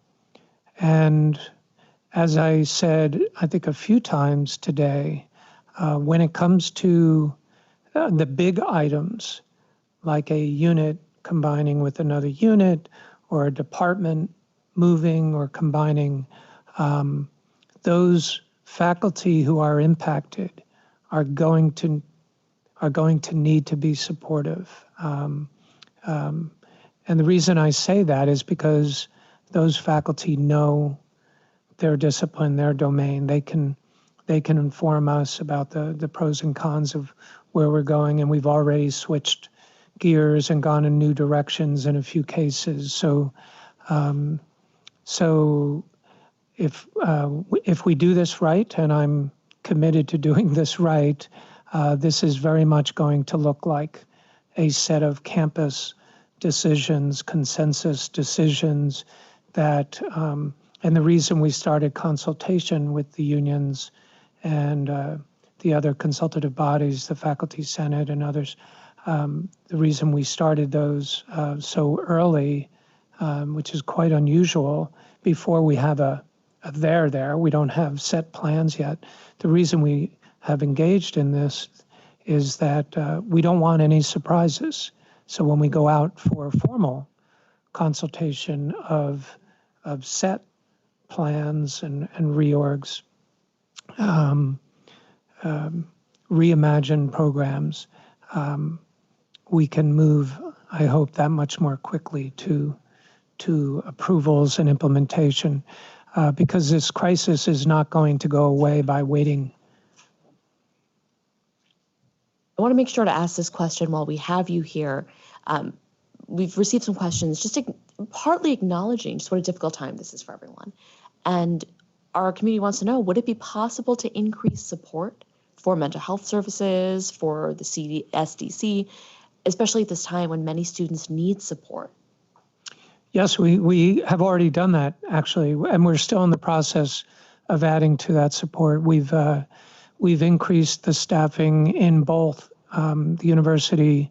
as I said, I think a few times today, when it comes to the big items, like a unit combining with another unit or a department moving or combining, those faculty who are impacted are going to need to be supportive. And the reason I say that is because those faculty know their discipline, their domain. They can inform us about the pros and cons of where we're going, and we've already switched gears and gone in new directions in a few cases. So if we do this right, and I'm committed to doing this right, this is very much going to look like a set of campus decisions, consensus decisions that, and the reason we started consultation with the unions and the other consultative bodies, the Faculty Senate and others, the reason we started those so early, which is quite unusual, before we have a there, we don't have set plans yet. The reason we have engaged in this is that we don't want any surprises. So when we go out for formal consultation of set plans and reorgs, reimagine programs, we can move, I hope, that much more quickly to approvals and implementation, because this crisis is not going to go away by waiting I want to make sure to ask this question while we have you here. We've received some questions, just partly acknowledging just what a difficult time this is for everyone. And our community wants to know, would it be possible to increase support for mental health services, for the SDC, especially at this time when many students need support? Yes, we have already done that, actually, and we're still in the process of adding to that support. We've increased the staffing in both the university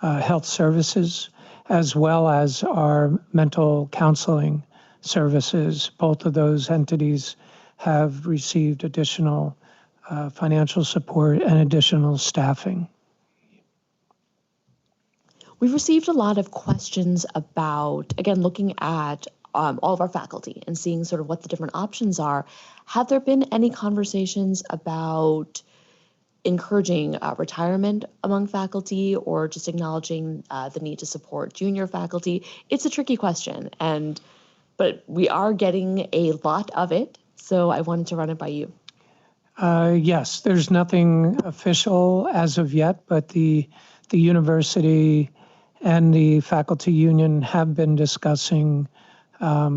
health services as well as our mental counseling services. Both of those entities have received additional financial support and additional staffing. We've received a lot of questions about, again, looking at all of our faculty and seeing sort of what the different options are. Have there been any conversations about encouraging retirement among faculty, or just acknowledging the need to support junior faculty? It's a tricky question, but we are getting a lot of it, so I wanted to run it by you. Yes, there's nothing official as of yet, but the university and the faculty union have been discussing a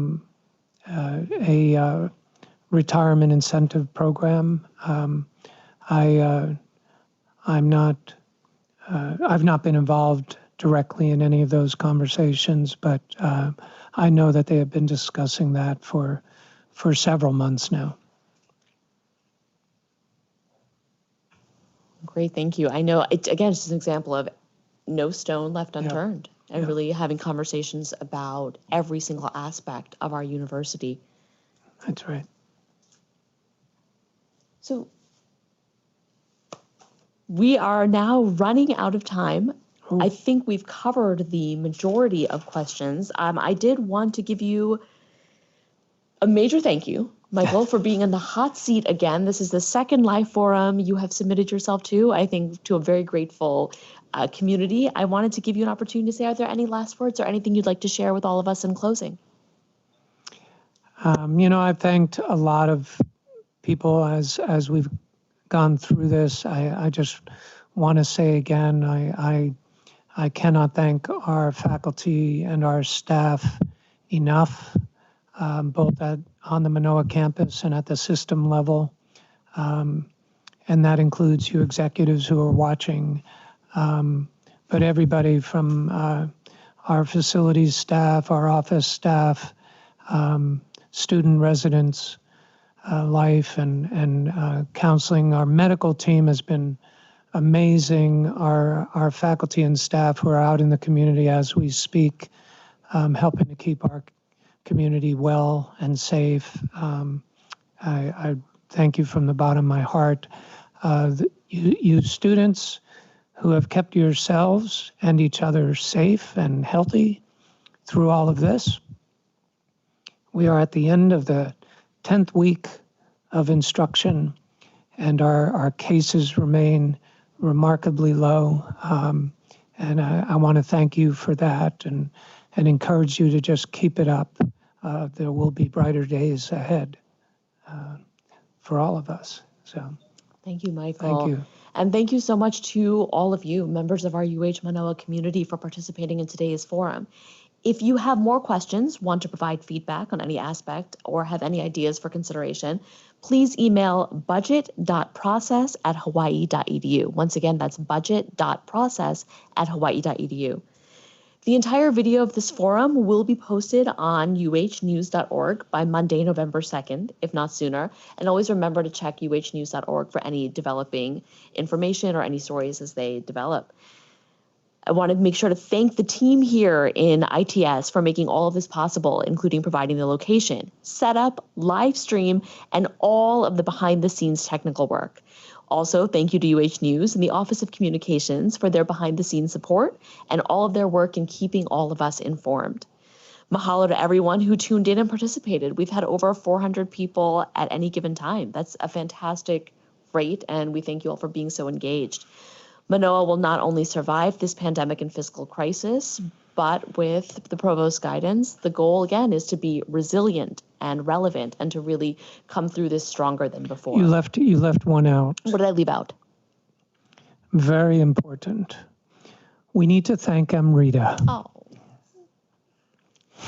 retirement incentive program. I've not been involved directly in any of those conversations, but I know that they have been discussing that for several months now. Great, thank you. I know, again, it's just an example of no stone left unturned, and really having conversations about every single aspect of our university. That's right. So we are now running out of time. I think we've covered the majority of questions. I did want to give you a major thank you, Michael, for being in the hot seat again. This is the second live forum you have submitted yourself to, I think, to a very grateful community. I wanted to give you an opportunity to say, are there any last words or anything you'd like to share with all of us in closing? I've thanked a lot of people as we've gone through this. I just want to say again, I cannot thank our faculty and our staff enough, both on the Manoa campus and at the system level. And that includes you executives who are watching, but everybody from our facilities staff, our office staff, student residents, life and counseling. Our medical team has been amazing. Our faculty and staff who are out in the community as we speak, helping to keep our community well and safe. I thank you from the bottom of my heart. You students who have kept yourselves and each other safe and healthy through all of this. We are at the end of the 10th week of instruction, and our cases remain remarkably low. And I want to thank you for that and encourage you to just keep it up. There will be brighter days ahead for all of us. So thank you, Michael. Thank you. And thank you so much to all of you, members of our UH Mānoa community, for participating in today's forum. If you have more questions, want to provide feedback on any aspect, or have any ideas for consideration, please email budget.process@hawaii.edu. Once again, that's budget.process@hawaii.edu. The entire video of this forum will be posted on uhnews.org by Monday, November 2nd, if not sooner. And always remember to check uhnews.org for any developing information or any stories as they develop. I want to make sure to thank the team here in ITS for making all of this possible, including providing the location, setup, live stream, and all of the behind-the-scenes technical work. Also, thank you to UH News and the Office of Communications for their behind-the-scenes support and all of their work in keeping all of us informed. Mahalo to everyone who tuned in and participated. We've had over 400 people at any given time. That's a fantastic rate, and we thank you all for being so engaged. Manoa will not only survive this pandemic and fiscal crisis, but with the Provost's guidance, the goal again is to be resilient and relevant and to really come through this stronger than before. You left one out. What did I leave out? Very important. We need to thank Amrita. Oh.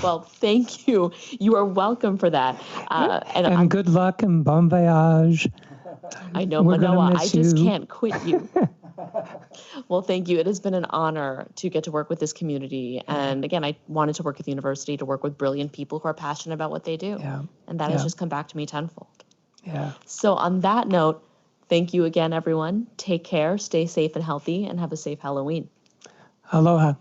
Well, thank you. You are welcome for that. And good luck and bon voyage. I know, We're gonna Manoa, I miss just you. can't quit you. Well, thank you. It has been an honor to get to work with this community. And again, I wanted to work at the university to work with brilliant people who are passionate about what they do. Yeah. And that has just come back to me tenfold. Yeah. So on that note, thank you again, everyone. Take care, stay safe and healthy, and have a safe Halloween. Aloha.